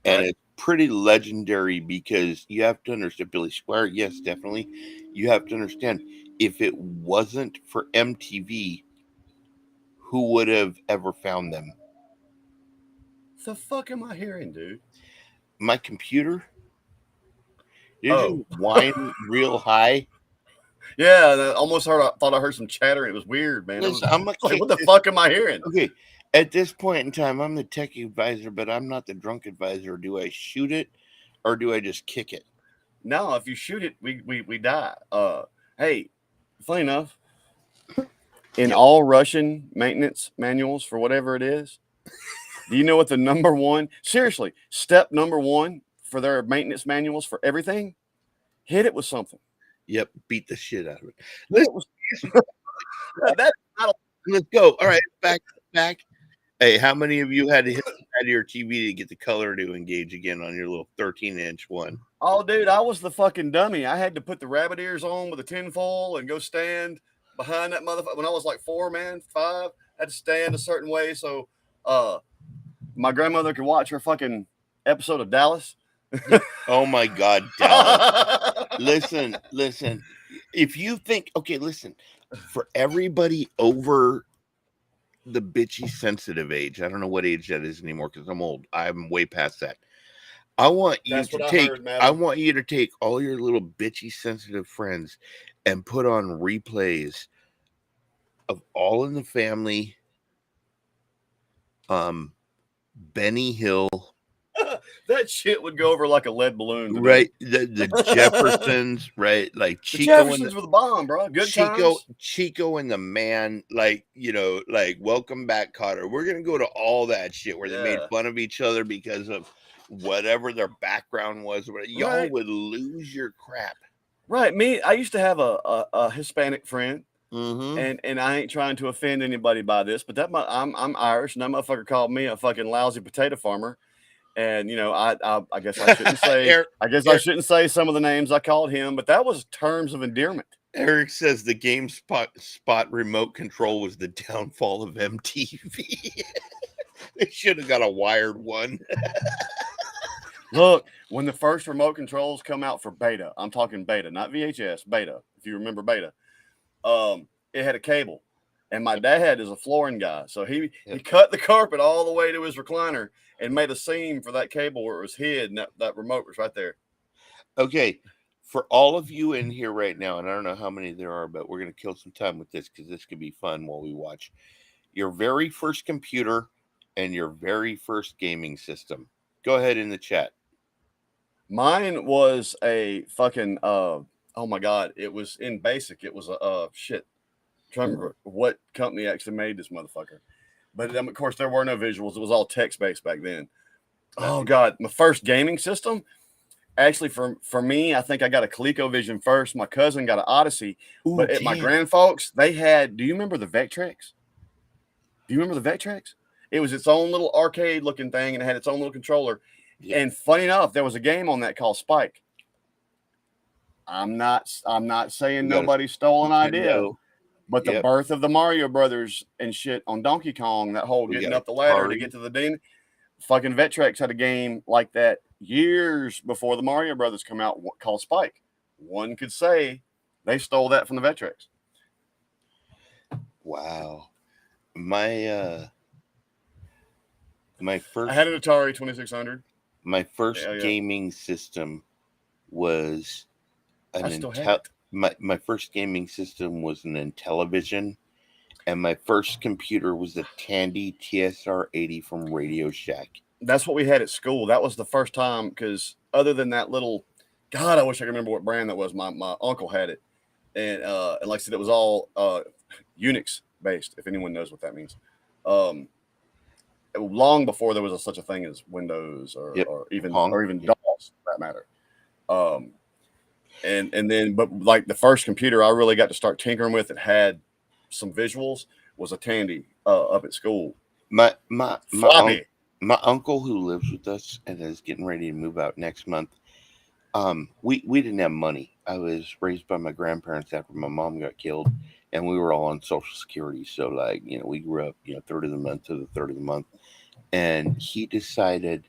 And Right. it's pretty legendary because you have to understand Billy Squire. Yes, definitely. You have to understand, if it wasn't for MTV, who would have ever found them? The fuck am I hearing, dude? My computer. Did you whine real high? Yeah, I almost thought I heard some chatter. It was weird, man. Listen, I'm like, what the fuck am I hearing? Okay, at this point in time, I'm the tech advisor, but I'm not the drunk advisor. Do I shoot it, or do I just kick it? No, if you shoot it, we die. Hey, funny enough, in all Russian maintenance manuals for whatever it is, do you know what the step number one for their maintenance manuals for everything? Hit it with something. Yep, beat the shit out of it. Let's go. All right, back. Hey, how many of you had to hit the side of your TV to get the color to engage again on your little 13-inch one? Oh, dude, I was the fucking dummy. I had to put the rabbit ears on with a tinfoil and go stand behind that motherfucker. When I was like 5, I had to stand a certain way so my grandmother could watch her fucking episode of Dallas. Oh my God, Dallas. Listen. If you think, okay, listen, for everybody over the bitchy sensitive age, I don't know what age that is anymore because I'm old. I'm way past that. I want you to take all your little bitchy sensitive friends and put on replays of All in the Family, Benny Hill. That shit would go over like a lead balloon. Right. The Jeffersons, right? Like Chico. The Jeffersons were the bomb, bro. Chico and the Man, like Welcome Back, Kotter. We're going to go to all that shit where they made fun of each other because of whatever their background was. Y'all would lose your crap. Right. I used to have a Hispanic friend. Mm-hmm. And I ain't trying to offend anybody by this, but I'm Irish, and that motherfucker called me a fucking lousy potato farmer. And I guess I shouldn't say. I shouldn't say some of the names I called him, but that was terms of endearment. Eric says the GameSpot remote control was the downfall of MTV. They should have got a wired one. Look, when the first remote controls come out for beta, I'm talking beta, not VHS, beta. If you remember beta, it had a cable, And my dad is a flooring guy, so he cut the carpet all the way to his recliner and made a seam for that cable where it was hid, and that remote was right there. Okay, for all of you in here right now, and I don't know how many there are, but we're going to kill some time with this because this could be fun while we watch. Your very first computer and your very first gaming system. Go ahead in the chat. Mine was a fucking, oh my God, it was in BASIC. It was a shit. I'm trying to remember what company actually made this motherfucker. But of course, there were no visuals. It was all text-based back then. Oh God, my first gaming system. Actually, for me, I think I got a ColecoVision first. My cousin got an Odyssey. Ooh, but at my grandfolks, they had. Do you remember the Vectrex? Do you remember the Vectrex? It was its own little arcade-looking thing, and it had its own little controller. Yeah. And funny enough, there was a game on that called Spike. I'm not saying nobody stole an idea, but the birth of the Mario Brothers and shit on Donkey Kong, that whole getting up the ladder to get to the demon. Fucking Vectrex had a game like that years before the Mario Brothers come out called Spike. One could say they stole that from the Vectrex. Wow. My first, I had an Atari 2600. My first gaming system was my first gaming system was an Intellivision, and my first computer was a Tandy TSR-80 from Radio Shack. That's what we had at school. That was the first time, because other than that little, God, I wish I could remember what brand that was. My uncle had it, and like I said, it was all Unix based. If anyone knows what that means, long before there was such a thing as Windows or even DOS for that matter. And then, but like the first computer I really got to start tinkering with, it had some visuals, was a Tandy up at school. My uncle who lives with us and is getting ready to move out next month. We didn't have money. I was raised by my grandparents after my mom got killed, and we were all on Social Security. So like, we grew up, third of the month to the third of the month. And he decided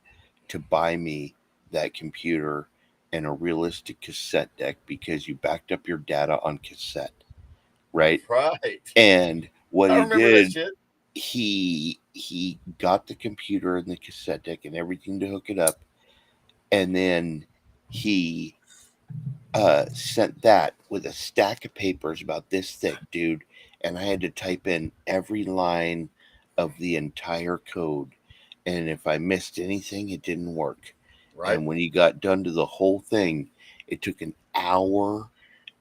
to buy me that computer and a realistic cassette deck because you backed up your data on cassette. Right. And what he did, he got the computer and the cassette deck and everything to hook it up. And then he sent that with a stack of papers about this thick, dude. And I had to type in every line of the entire code. And if I missed anything, it didn't work. Right. And when he got done to the whole thing, it took an hour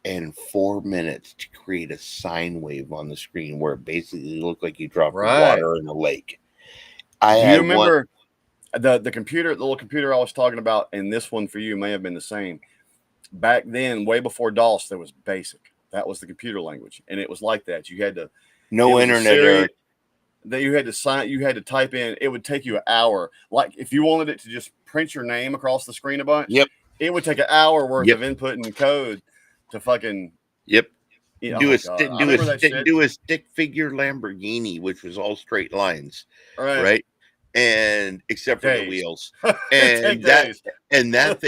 and 4 minutes to create a sine wave on the screen where it basically looked like you dropped water in a lake. Do you remember the computer, the little computer I was talking about, and this one for you may have been the same. Back then, way before DOS, there was BASIC. That was the computer language, and it was like that. You had to internet. That you had to type in. It would take you an hour. Like if you wanted it to just print your name across the screen a bunch. Yep. It would take an hour worth of input and code to fucking. Yep. Do a stick figure Lamborghini, which was all straight lines. Right. And except for the wheels. And that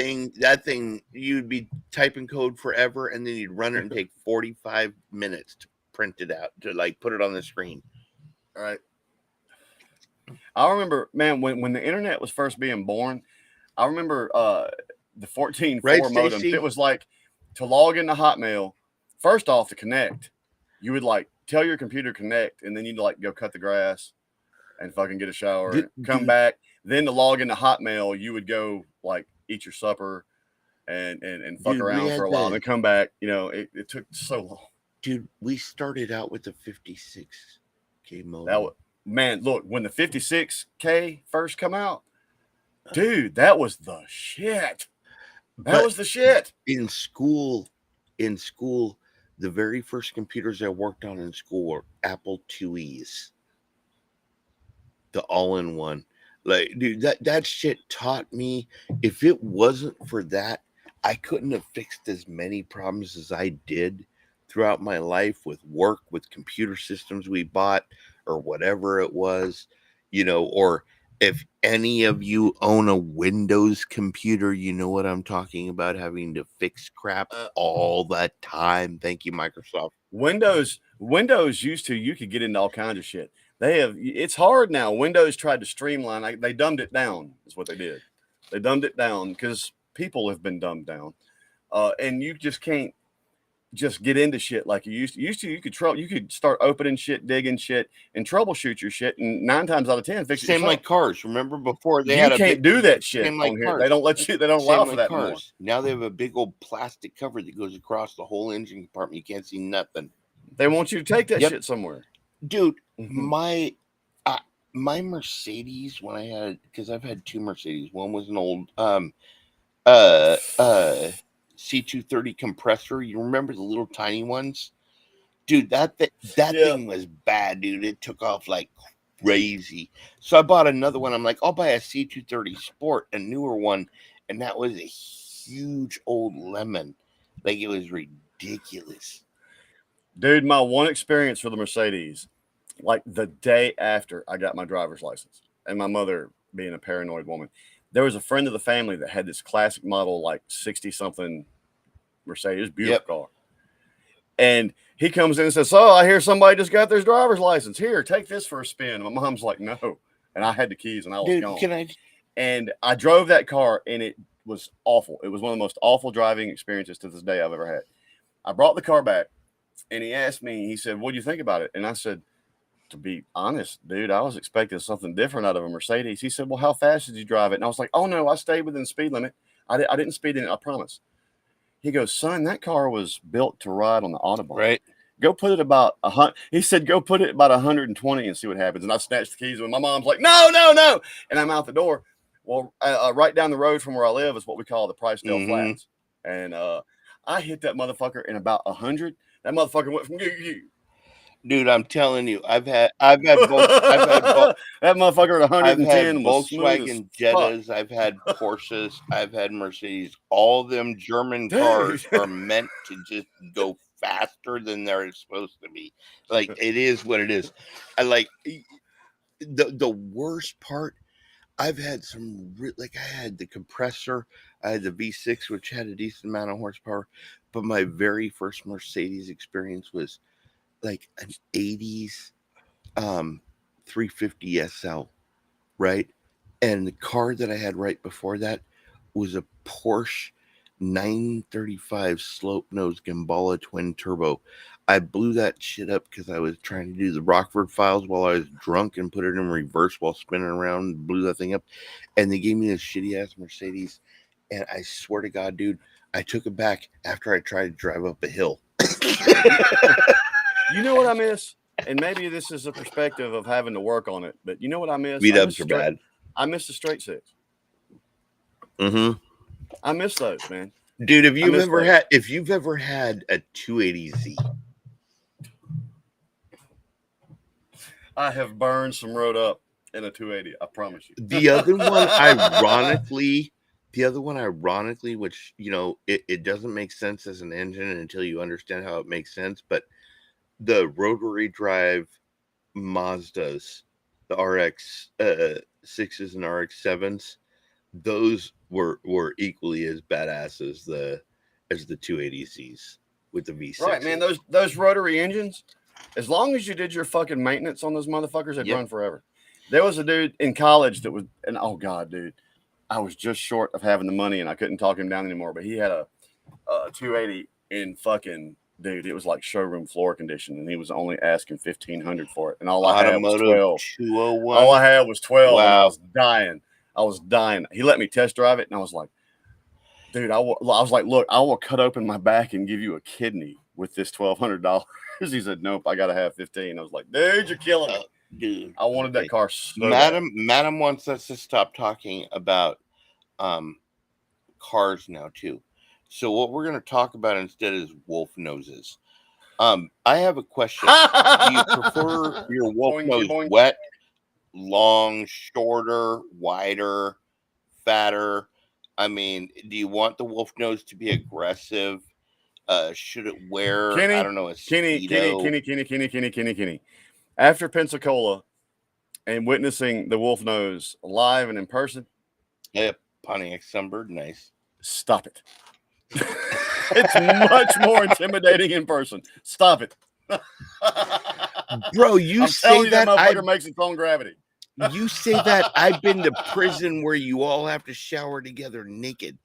thing, you'd be typing code forever, and then you'd run it and take 45 minutes to print it out, to like put it on the screen. All right. I remember, man, when the internet was first being born, I remember the 14.4 modem. It was like to log into Hotmail. First off, to connect, you would like tell your computer connect, and then you'd like go cut the grass and fucking get a shower, come back. Then to log into Hotmail, you would go like eat your supper and fuck around for a while, and then come back. It took so long. Dude, we started out with the 56K modem. That was, man, look, when the 56K first come out, dude, that was the shit. That was the shit. In school, the very first computers I worked on in school were Apple IIes. The all-in-one. Like, dude, that shit taught me. If it wasn't for that, I couldn't have fixed as many problems as I did throughout my life with work, with computer systems we bought, or whatever it was, or if any of you own a Windows computer, you know what I'm talking about, having to fix crap all the time. Thank you, Microsoft. Windows Windows used to, you could get into all kinds of shit. It's hard now. Windows tried to streamline. They dumbed it down. Is what they did. They dumbed it down because people have been dumbed down, and you just can't just get into shit like you used to. You could start opening shit, digging shit, and troubleshoot your shit, and 9 times out of 10 fix it Same yourself. like cars. Remember before they you had can't do that shit same like on here. cars. They don't let you. They don't allow for that more. Now they have a big old plastic cover that goes across the whole engine compartment. You can't see nothing. They want you to take that shit somewhere, dude. My Mercedes, when I had, because I've had 2 Mercedes. One was an old C230 compressor. You remember the little tiny ones, dude? That thing was bad, dude. It took off like crazy. So I bought another one. I'm like, I'll buy a C230 Sport, a newer one, and that was a huge old lemon. Like, it was ridiculous, dude. My one experience for the Mercedes, like the day after I got my driver's license, and my mother being a paranoid woman, there was a friend of the family that had this classic model, like 60-something Mercedes, beautiful car. And he comes in and says, "Oh, I hear somebody just got their driver's license. Here, take this for a spin." My mom's like, "No." And I had the keys and I was gone. And I drove that car and it was awful. It was one of the most awful driving experiences to this day I've ever had. I brought the car back and he asked me, he said, "What do you think about it?" And I said, "To be honest, dude, I was expecting something different out of a Mercedes." He said, "Well, how fast did you drive it?" And I was like, "Oh, no, I stayed within the speed limit. I didn't speed in it, I promise." He goes, "Son, that car was built to ride on the Autobahn. Right? Go put it about 100." He said, "Go put it about 120 and see what happens." And I snatched the keys and my mom's like, "No, no, no." And I'm out the door. Well, right down the road from where I live is what we call the Pricedale Flats. And I hit that motherfucker in about 100. That motherfucker went from dude, I'm telling you, I've had both. That motherfucker at 110 I've had was Volkswagen Jettas, I've had Porsches, I've had Mercedes. All of them German cars are meant to just go faster than they're supposed to be. Like, it is what it is. I like the worst part. I've had some like, I had the compressor, I had the V6, which had a decent amount of horsepower, but my very first Mercedes experience was like an 80s 350 SL, right? And the car that I had right before that was a Porsche 935 slope nose Gambala twin turbo. I blew that shit up because I was trying to do the Rockford Files while I was drunk and put it in reverse while spinning around and blew that thing up. And they gave me this shitty ass Mercedes. And I swear to God, dude, I took it back after I tried to drive up a hill. You know what I miss? And maybe this is a perspective of having to work on it, but you know what I miss? V-dubs are bad. I miss the straight six. I miss those, man. Dude, if you've ever had a 280Z, I have burned some road up in a 280. I promise you. The other one, ironically, which, you know, it doesn't make sense as an engine until you understand how it makes sense, but the rotary drive Mazdas, the RX 6s and RX 7s, those were equally as badass as the 280Zs with the V6. Right, man. Those rotary engines, as long as you did your fucking maintenance on those motherfuckers, they'd run forever. There was a dude in college that was, and oh God, dude, I was just short of having the money and I couldn't talk him down anymore, but he had a 280 in fucking, dude, it was like showroom floor condition, and he was only asking $1,500 for it. And all I had was 12. 201. All I had was 12. Wow. I was dying. He let me test drive it, and I was like, dude, I was like, look, I will cut open my back and give you a kidney with this $1,200. He said, nope, I got to have 15. I was like, dude, you're killing me. Dude, I wanted that car so Madam wants us to stop talking about cars now too. So what we're going to talk about instead is wolf noses. I have a question. Do you prefer your wolf nose wet, long, shorter, wider, fatter? I mean, do you want the wolf nose to be aggressive? Should it wear, Kenny, I don't know, a Speedo? Kenny. After Pensacola and witnessing the wolf nose live and in person. Yep, Pontiac Sunbird, nice. Stop it. It's much more intimidating in person. Stop it. Bro, you I'm say telling you, that, that motherfucker makes its own gravity. you say that I've been to prison where you all have to shower together naked.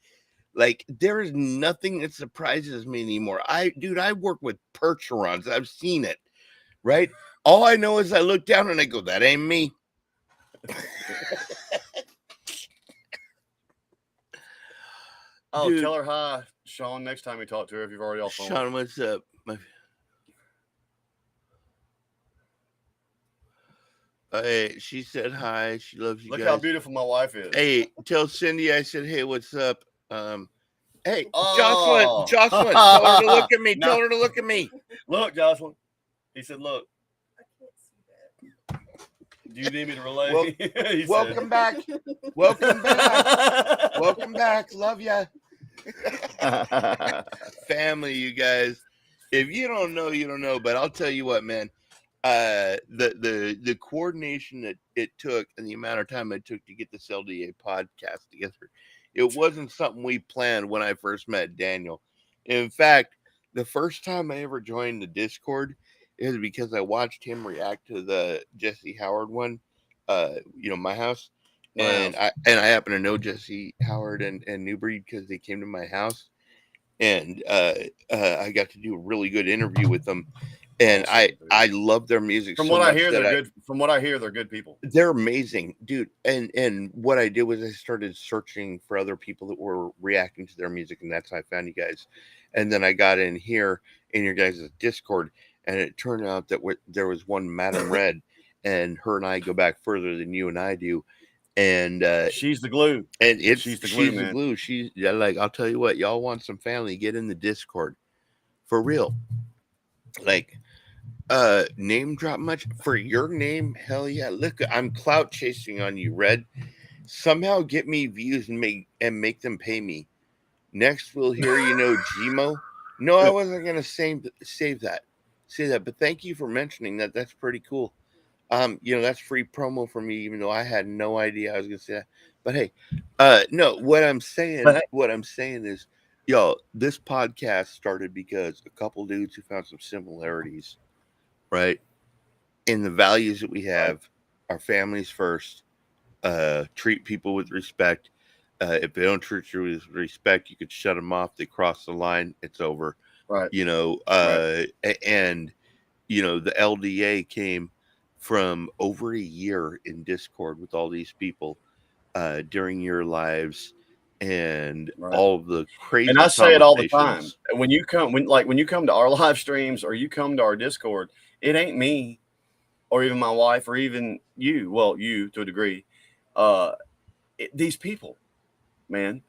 Like, there is nothing that surprises me anymore. I work with Percherons. I've seen it, right? All I know is I look down and I go, that ain't me. Oh, Dude. tell her hi, Sean, next time you talk to her if you've already off phone. Sean, what's up? Hey, she said hi. She loves you Look guys. how beautiful my wife is. Hey, tell Cindy I said, hey, what's up? Hey, Oh. Jocelyn, tell her to look at me. No. Tell her to look at me. Look, Jocelyn. He said, look. Do you need me to relay? He Welcome back. Welcome back. Welcome back. Love ya. Family, you guys. If you don't know, you don't know. But I'll tell you what, man. The coordination that it took and the amount of time it took to get this LDA podcast together, it wasn't something we planned when I first met Daniel. In fact, the first time I ever joined the Discord is because I watched him react to the Jesse Howard one, my house. And I happen to know Jesse Howard and New Breed because they came to my house, and I got to do a really good interview with them. And I love their music. From what I hear, they're good. From what I hear, they're good people. They're amazing, dude. And what I did was I started searching for other people that were reacting to their music, and that's how I found you guys. And then I got in here in your guys' Discord, and it turned out that there was one Madam Red, and her and I go back further than you and I do. And she's the glue. And she's the glue. She's like, I'll tell you what, y'all want some family, get in the Discord. For real. Like, name drop much for your name? Hell yeah. Look, I'm clout chasing on you, Red. Somehow get me views and make them pay me. Next we'll hear Gmo. No, I wasn't gonna say that, but thank you for mentioning that. That's pretty cool. That's free promo for me, even though I had no idea I was gonna say that. But hey, no, what I'm saying is, y'all, this podcast started because a couple dudes who found some similarities, right, in the values that we have. Our families first, treat people with respect. If they don't treat you with respect, you could shut them off. They cross the line, it's over. Right. And the LDA came from over a year in Discord with all these people during your lives and all of the crazy. And I say it all the time. When you come to our live streams or you come to our Discord, it ain't me or even my wife or even you. Well, you to a degree. These people, man.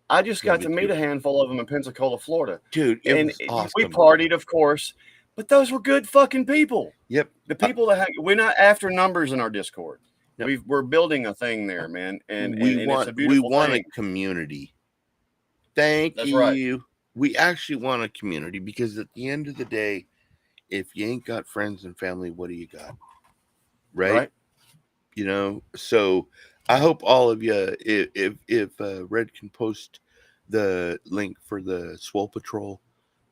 I just got to meet a handful of them in Pensacola, Florida. Dude, it was awesome. We partied, of course, but those were good fucking people. Yep. The people we're not after numbers in our Discord. Yep. We're building a thing there, man. And we want a community. Thank That's you. Right. We actually want a community because at the end of the day, if you ain't got friends and family, what do you got? Right? So I hope all of you, if Red can post the link for the Swole Patrol.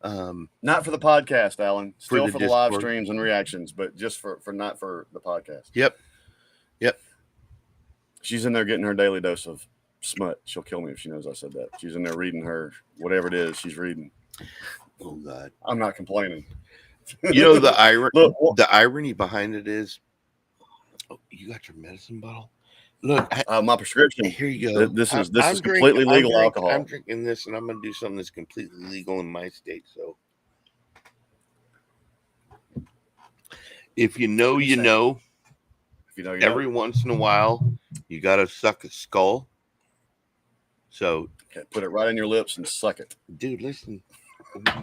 Not for the podcast, Alan. Still for the live Discord. streams and reactions, but just for not for the podcast. Yep. She's in there getting her daily dose of smut. She'll kill me if she knows I said that. She's in there reading her whatever it is she's reading. Oh God. I'm not complaining. The irony behind it is, you got your medicine bottle. Look, my prescription. Here you go. This is completely legal alcohol. I'm drinking this, and I'm going to do something that's completely legal in my state. So, if you know, you know. If you know, every once in a while, you got to suck a skull. So, put it right in your lips and suck it, dude. Listen,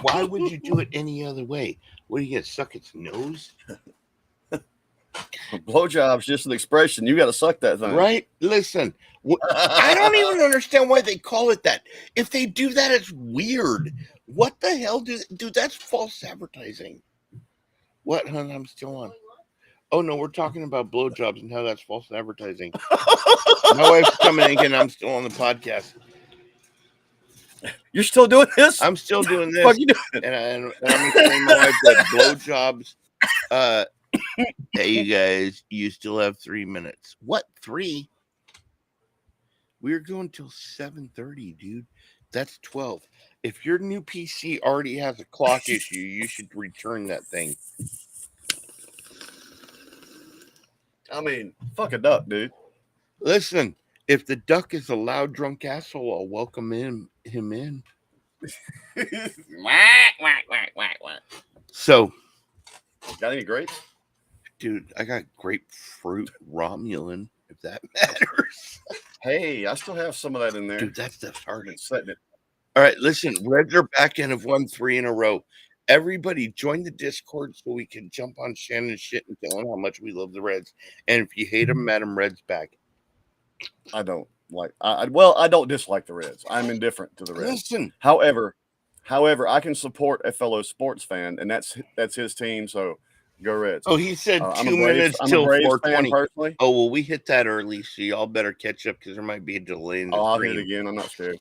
why would you do it any other way? What are you going to suck its nose? Blowjob's just an expression. You got to suck that thing, right? Listen, I don't even understand why they call it that. If they do that, it's weird. What the hell, dude? That's false advertising. What, hon? I'm still on. Oh no, we're talking about blowjobs and how that's false advertising. My wife's coming in, and I'm still on the podcast. You're still doing this? I'm still doing this. Fuck you doing? And I'm telling my wife that blowjobs. Hey, you guys, you still have 3 minutes. What 3? We're going till 7:30, dude. That's 12. If your new PC already has a clock issue, you should return that thing. I mean, fuck a duck, dude. Listen, if the duck is a loud drunk asshole, I'll welcome him in. So, got any grapes? Dude, I got grapefruit Romulan, if that matters. Hey, I still have some of that in there. Dude, that stuff's hard. Been setting it. All right, listen, Reds are back and have won 3 in a row. Everybody join the Discord so we can jump on Shannon's shit and tell him how much we love the Reds. And if you hate them, Madam Red's back. I don't like. I don't dislike the Reds. I'm indifferent to the Reds. Listen, However, I can support a fellow sports fan, and that's his team. So go Reds. oh, he said I'm 2 minutes I'm till a Braves 4:20. fan personally. Oh, well, we hit that early, so y'all better catch up because there might be a delay in the I'll stream. hit it again. I'm not scared.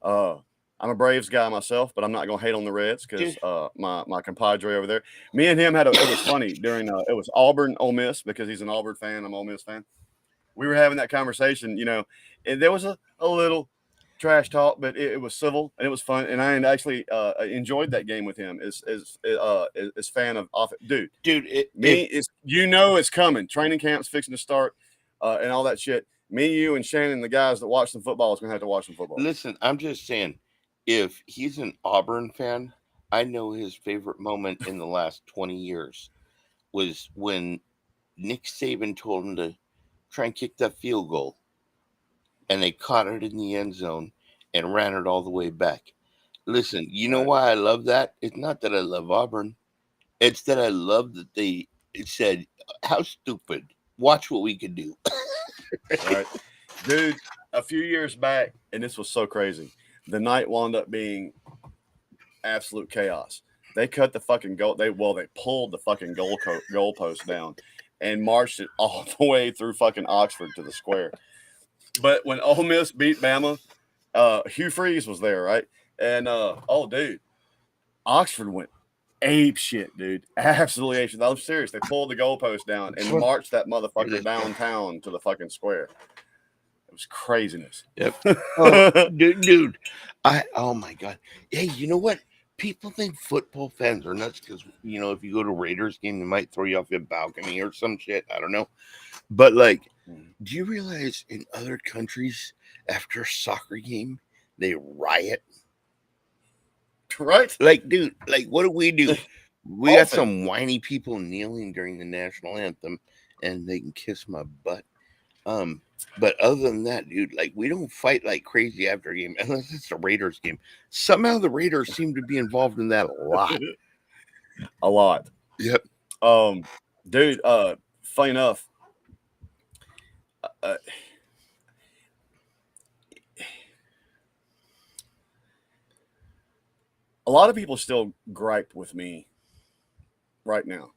I'm a Braves guy myself, but I'm not gonna hate on the Reds because my compadre over there, me and him it was funny during it was Auburn Ole Miss because he's an Auburn fan. I'm an Ole Miss fan. We were having that conversation, and there was a little trash talk, but it was civil and it was fun, and I actually enjoyed that game with him. As fan of off, dude, it's coming. Training camp's fixing to start, and all that shit. Me, you, and Shannon, the guys that watch some football, is gonna have to watch some football. Listen, I'm just saying, if he's an Auburn fan, I know his favorite moment in the last 20 years was when Nick Saban told him to try and kick that field goal, and they caught it in the end zone and ran it all the way back. Listen, you know why I love that? It's not that I love Auburn. It's that I love that it said, how stupid. Watch what we can do. Right. Dude, a few years back, and this was so crazy, the night wound up being absolute chaos. They cut the fucking goal. They pulled the fucking goalpost down and marched it all the way through fucking Oxford to the square. But when Ole Miss beat Bama, Hugh Freeze was there, right? And dude, Oxford went ape shit, dude. Absolutely ape shit. I'm serious. They pulled the goalpost down and marched that motherfucker downtown to the fucking square. It was craziness. Yep. Dude. Oh my God. Hey, you know what? People think football fans are nuts because, if you go to Raiders game, they might throw you off your balcony or some shit. I don't know. But, do you realize in other countries, after a soccer game, they riot? Right? Dude, what do? We got some whiny people kneeling during the national anthem, and they can kiss my butt. But other than that, dude, we don't fight like crazy after a game unless it's a Raiders game. Somehow the Raiders seem to be involved in that a lot. A lot. Yep. Dude, funny enough, a lot of people still gripe with me right now,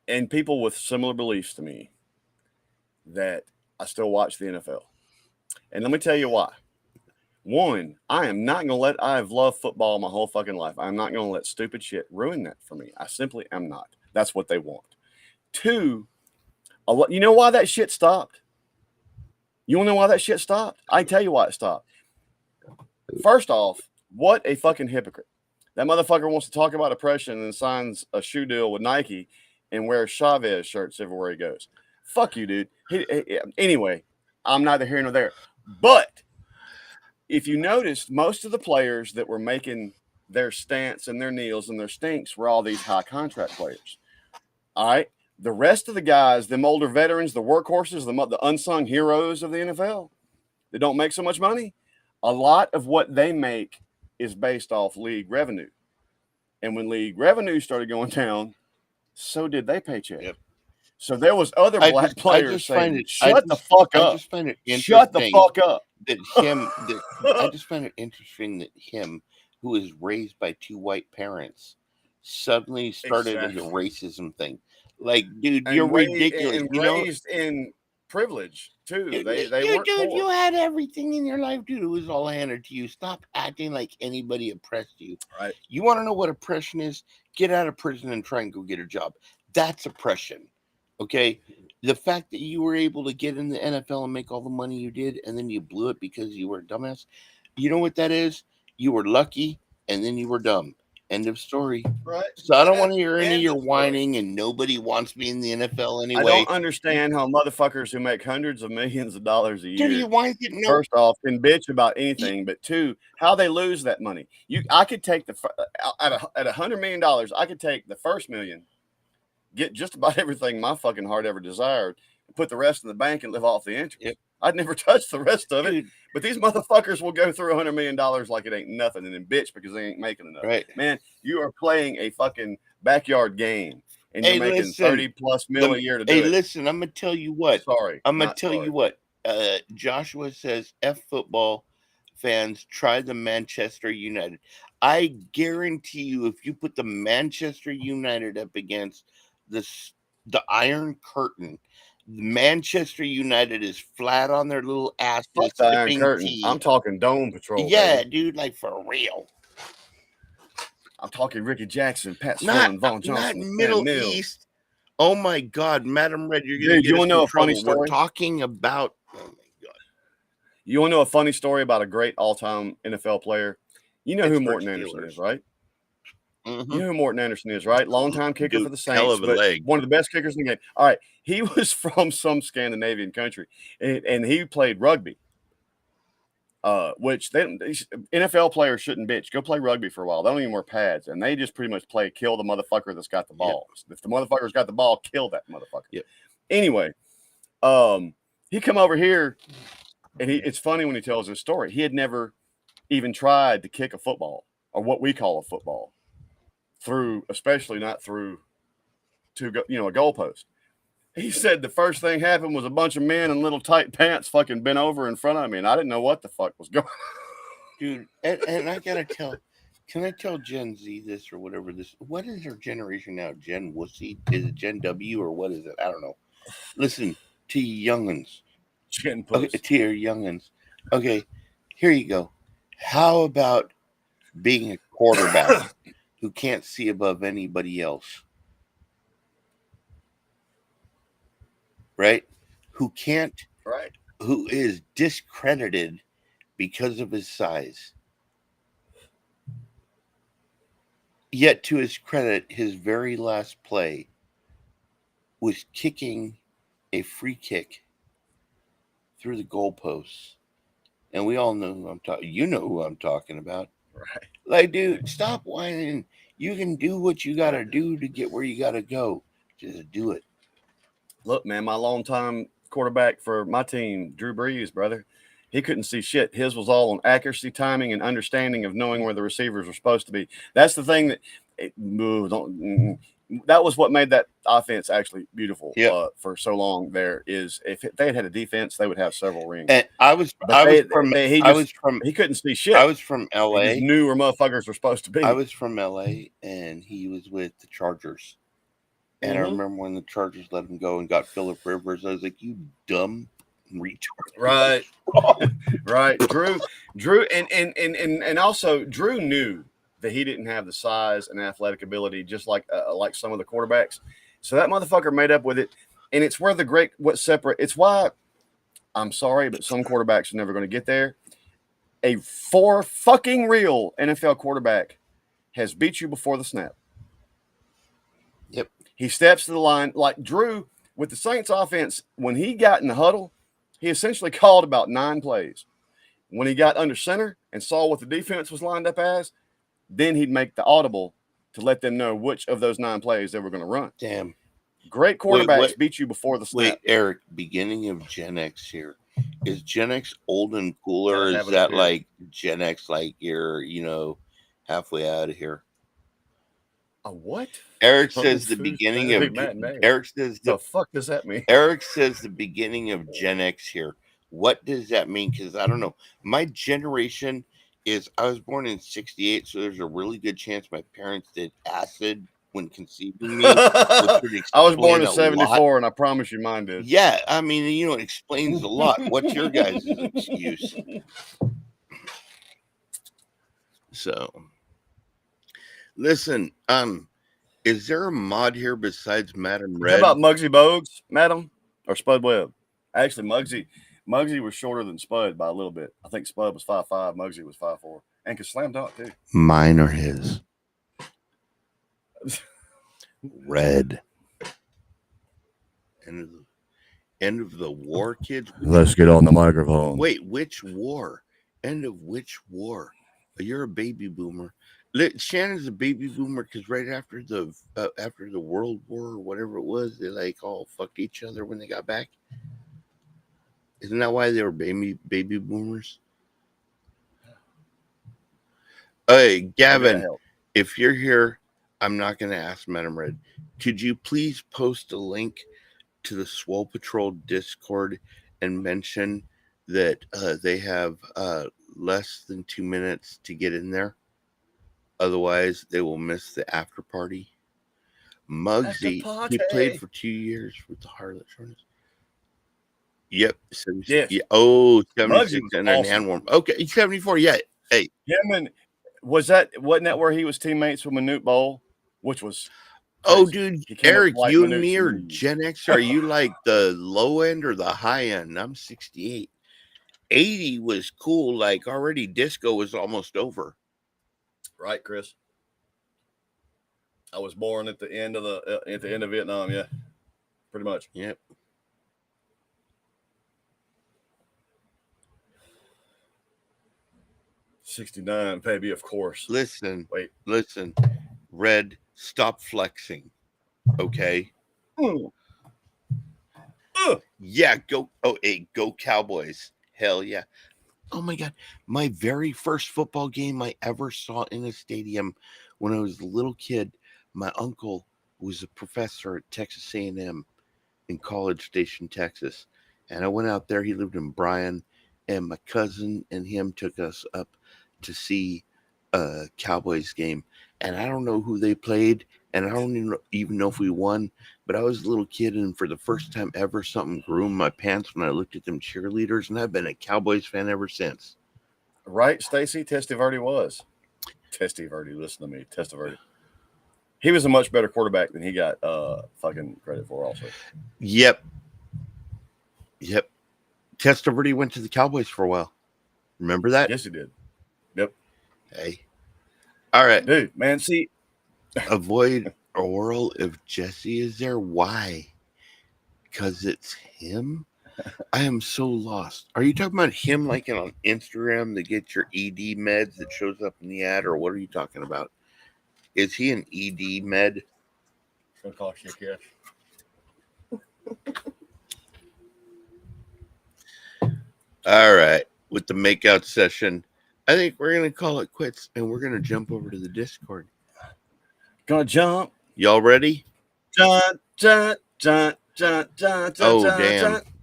and people with similar beliefs to me, that I still watch the NFL. And let me tell you why. One, I've loved football my whole fucking life. I'm not going to let stupid shit ruin that for me. I simply am not. That's what they want. Two, you know why that shit stopped? You want to know why that shit stopped? I can tell you why it stopped. First off, what a fucking hypocrite. That motherfucker wants to talk about oppression and signs a shoe deal with Nike and wears Chavez shirts everywhere he goes. Fuck you, dude. Anyway, I'm neither here nor there. But if you noticed, most of the players that were making their stance and their kneels and their stinks were all these high contract players. All right. The rest of the guys, them older veterans, the workhorses, the unsung heroes of the NFL that don't make so much money, a lot of what they make is based off league revenue. And when league revenue started going down, so did they paycheck. Yep. So there was other black players saying, shut the fuck up. I just find it interesting. Shut the fuck up. I just find it interesting that him, who was raised by 2 white parents, suddenly started as a racism thing. Dude, you're ridiculous. And raised in privilege too. Dude, They you, weren't dude, poor. you had everything in your life, dude. It was all handed to you. Stop acting like anybody oppressed you. Right. You want to know what oppression is? Get out of prison and try and go get a job. That's oppression. Okay. The fact that you were able to get in the NFL and make all the money you did, and then you blew it because you were a dumbass. You know what that is? You were lucky, and then you were dumb. End of story. Right. So I don't want to hear any End of your of story. whining, and nobody wants me in the NFL anyway. I don't understand how motherfuckers who make hundreds of millions of dollars a year, Dude, you whine it. No, first off, can bitch about anything, but two, how they lose that money. I could take at $100 million, I could take the first million, get just about everything my fucking heart ever desired, and put the rest in the bank and live off the interest. Yep. I'd never touch the rest of it. dude, But these motherfuckers will go through $100 million like it ain't nothing and then bitch because they ain't making enough. right. Man, you are playing a fucking backyard game and you're Hey, making listen, 30 plus mil a year to do Hey, it. listen, I'm gonna tell you what. Sorry. I'm gonna not tell sorry. you what. Joshua says, "F football fans, try the Manchester United." I guarantee you, if you put the Manchester United up against the Iron Curtain, Manchester United is flat on their little ass. Fuck the Iron sipping Curtain. tea. I'm talking Dome Patrol. Yeah, baby. dude, like for real. I'm talking Ricky Jackson, Pat Not, Sloan, Vaughn Johnson, not Sam Middle Mills. East. Oh my God, Madam Red, you're gonna Dude, get you us wanna know in a funny trouble. We're story? talking about. Oh my God. You want to know a funny story about a great all-time NFL player? You know who Pittsburgh Morton Anderson Steelers. is, right? Mhm. You know who Morton Anderson is, right? Longtime kicker Dude, for the hell Saints, of a but leg. one of the best kickers in the game. All right, he was from some Scandinavian country, and he played rugby. Which NFL players shouldn't bitch. Go play rugby for a while. They don't even wear pads, and they just pretty much play kill the motherfucker that's got the ball. Yep. If the motherfucker's got the ball, kill that motherfucker. Yep. Anyway, he come over here, and it's funny when he tells his story. He had never even tried to kick a football, or what we call a football, especially not through a goalpost. He said the first thing happened was a bunch of men in little tight pants fucking bent over in front of me, and I didn't know what the fuck was going on. Dude, and I gotta tell, can I tell Gen Z this or whatever this? What is our generation now? Gen Wussy? Is it Gen W or what is it? I don't know. Listen to you youngins. Gen Puss. Okay, to your youngins. Okay, here you go. How about being a quarterback who can't see above anybody else? Right? Who can't, Right. Who is discredited because of his size. Yet, to his credit, his very last play was kicking a free kick through the goalposts. And we all know who I'm talking. You know who I'm talking about. Right. Like, dude, stop whining. You can do what you got to do to get where you got to go. Just do it. Look, man, my longtime quarterback for my team, Drew Brees, brother, he couldn't see shit. His was all on accuracy, timing, and understanding of knowing where the receivers were supposed to be. That's the thing that was what made that offense actually beautiful for so long. There is, if they had a defense, they would have several rings. And he couldn't see shit. I was from LA. He just knew where motherfuckers were supposed to be. I was from LA, and he was with the Chargers. And I remember when the Chargers let him go and got Phillip Rivers, I was like, "You dumb retard!" Right, right. Drew, and also Drew knew that he didn't have the size and athletic ability, just like some of the quarterbacks. So that motherfucker made up with it, and it's where it's why I'm sorry, but some quarterbacks are never going to get there. A for fucking real NFL quarterback has beat you before the snap. Yep. He steps to the line like Drew with the Saints offense. When he got in the huddle, he essentially called about 9 plays. When he got under center and saw what the defense was lined up as, then he'd make the audible to let them know which of those 9 plays they were going to run. Damn. Great quarterbacks beat you before the snap. Wait, Eric, beginning of Gen X here. Is Gen X old and cooler? Or is that like Gen X, like you're, halfway out of here? A what? Eric says the beginning of Eric says the fuck does that mean? Eric says the beginning of Gen X here. What does that mean? Because I don't know. My generation I was born in '68, so there's a really good chance my parents did acid when conceiving me, which would I was born explain in a lot. 74, and I promise you mine did. Yeah, I mean, it explains a lot. What's your guys' excuse? So, listen, is there a mod here besides Madam How Red? about Muggsy Bogues, Madam, or Spud Webb? Actually, Muggsy was shorter than Spud by a little bit. I think Spud was 5'5", Muggsy was 5'4", and could slam dunk too. Mine or his? Red. End of the war, kids. Let's get on the microphone. Wait, which war? End of which war? You're a baby boomer. Shannon's a baby boomer because right after the World War or whatever it was, they like all fucked each other when they got back. Isn't that why they were baby boomers? Hey, Gavin, if you're here, I'm not going to ask Madam Red. Could you please post a link to the Swole Patrol Discord and mention that they have less than 2 minutes to get in there? Otherwise, they will miss the after party. Muggsy, he played for 2 years with the Harlot Hornets. Yep. 76. Yes. Yeah. Oh, 76 and awesome. an hand warm. Okay, 74. Yeah. Hey. Wasn't that where he was teammates with Manute Bowl, which was crazy. Oh, dude, Eric, you and me are Gen X. Are you like the low end or the high end? I'm 68. 80 was cool. Like already disco was almost over. Right, Chris. I was born at the end of Vietnam. Yeah, pretty much. Yep. '69, baby, of course. Listen, Red, stop flexing. Okay. Yeah, go. Oh, hey, go Cowboys. Hell yeah. Oh my God. My very first football game I ever saw in a stadium when I was a little kid, my uncle was a professor at Texas A&M in College Station, Texas. And I went out there. He lived in Bryan, and my cousin and him took us up to see a Cowboys game. And I don't know who they played, and I don't even know if we won, but I was a little kid, and for the first time ever, something grew in my pants when I looked at them cheerleaders, and I've been a Cowboys fan ever since. Right, Stacy? Testaverde was. Testaverde, listen to me. Testaverde. He was a much better quarterback than he got fucking credit for also. Yep. Testaverde went to the Cowboys for a while. Remember that? Yes, he did. Yep. Hey. All right. Dude, man, see. Avoid oral if Jesse is there. Why? Because it's him? I am so lost. Are you talking about him like on Instagram to get your ED meds that shows up in the ad, or what are you talking about? Is he an ED med? It's going to cost you cash. All right. With the makeout session, I think we're going to call it quits, and we're going to jump over to the Discord. Gonna jump. Y'all ready? Oh, damn.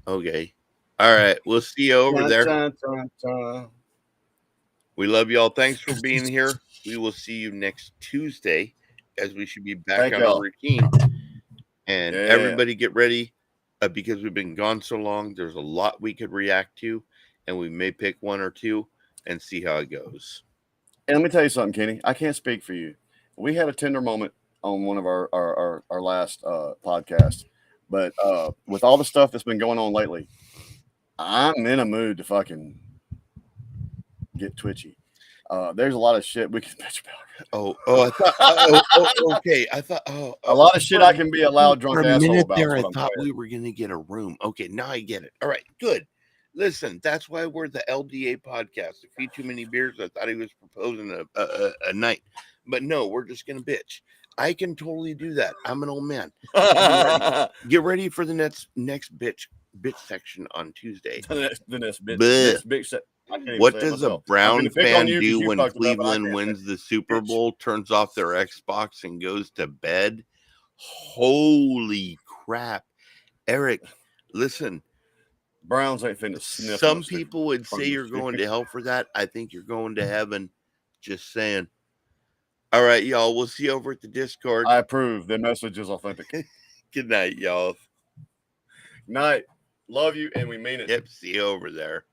Okay. All right. We'll see you over there. We love y'all. Thanks for being here. We will see you next Tuesday, as we should be back on our routine. And everybody get ready, because we've been gone so long. There's a lot we could react to, and we may pick one or two and see how it goes. And let me tell you something, Kenny. I can't speak for you. We had a tender moment on one of our last podcasts, but with all the stuff that's been going on lately, I'm in a mood to fucking get twitchy. There's a lot of shit we can bitch about. I thought. Okay, I thought. A lot of shit I can be a loud drunk for a asshole minute about. there, I thought we were gonna get a room. Okay, now I get it. All right, good. Listen, that's why we're the LDA podcast. A few too many beers. I thought he was proposing a night, but no, we're just gonna bitch. I can totally do that. I'm an old man. Get ready for the next bitch section on Tuesday. the next bitch section. What does a Brown fan do when Cleveland wins the Super Bowl, turns off their Xbox, and goes to bed? Holy crap. Eric, listen. Browns ain't finna sniff. Some people would say you're going to hell for that. I think you're going to heaven. Just saying. All right, y'all. We'll see you over at the Discord. I approve. The message is authentic. Good night, y'all. Night. Love you, and we mean it. Yep. See you over there.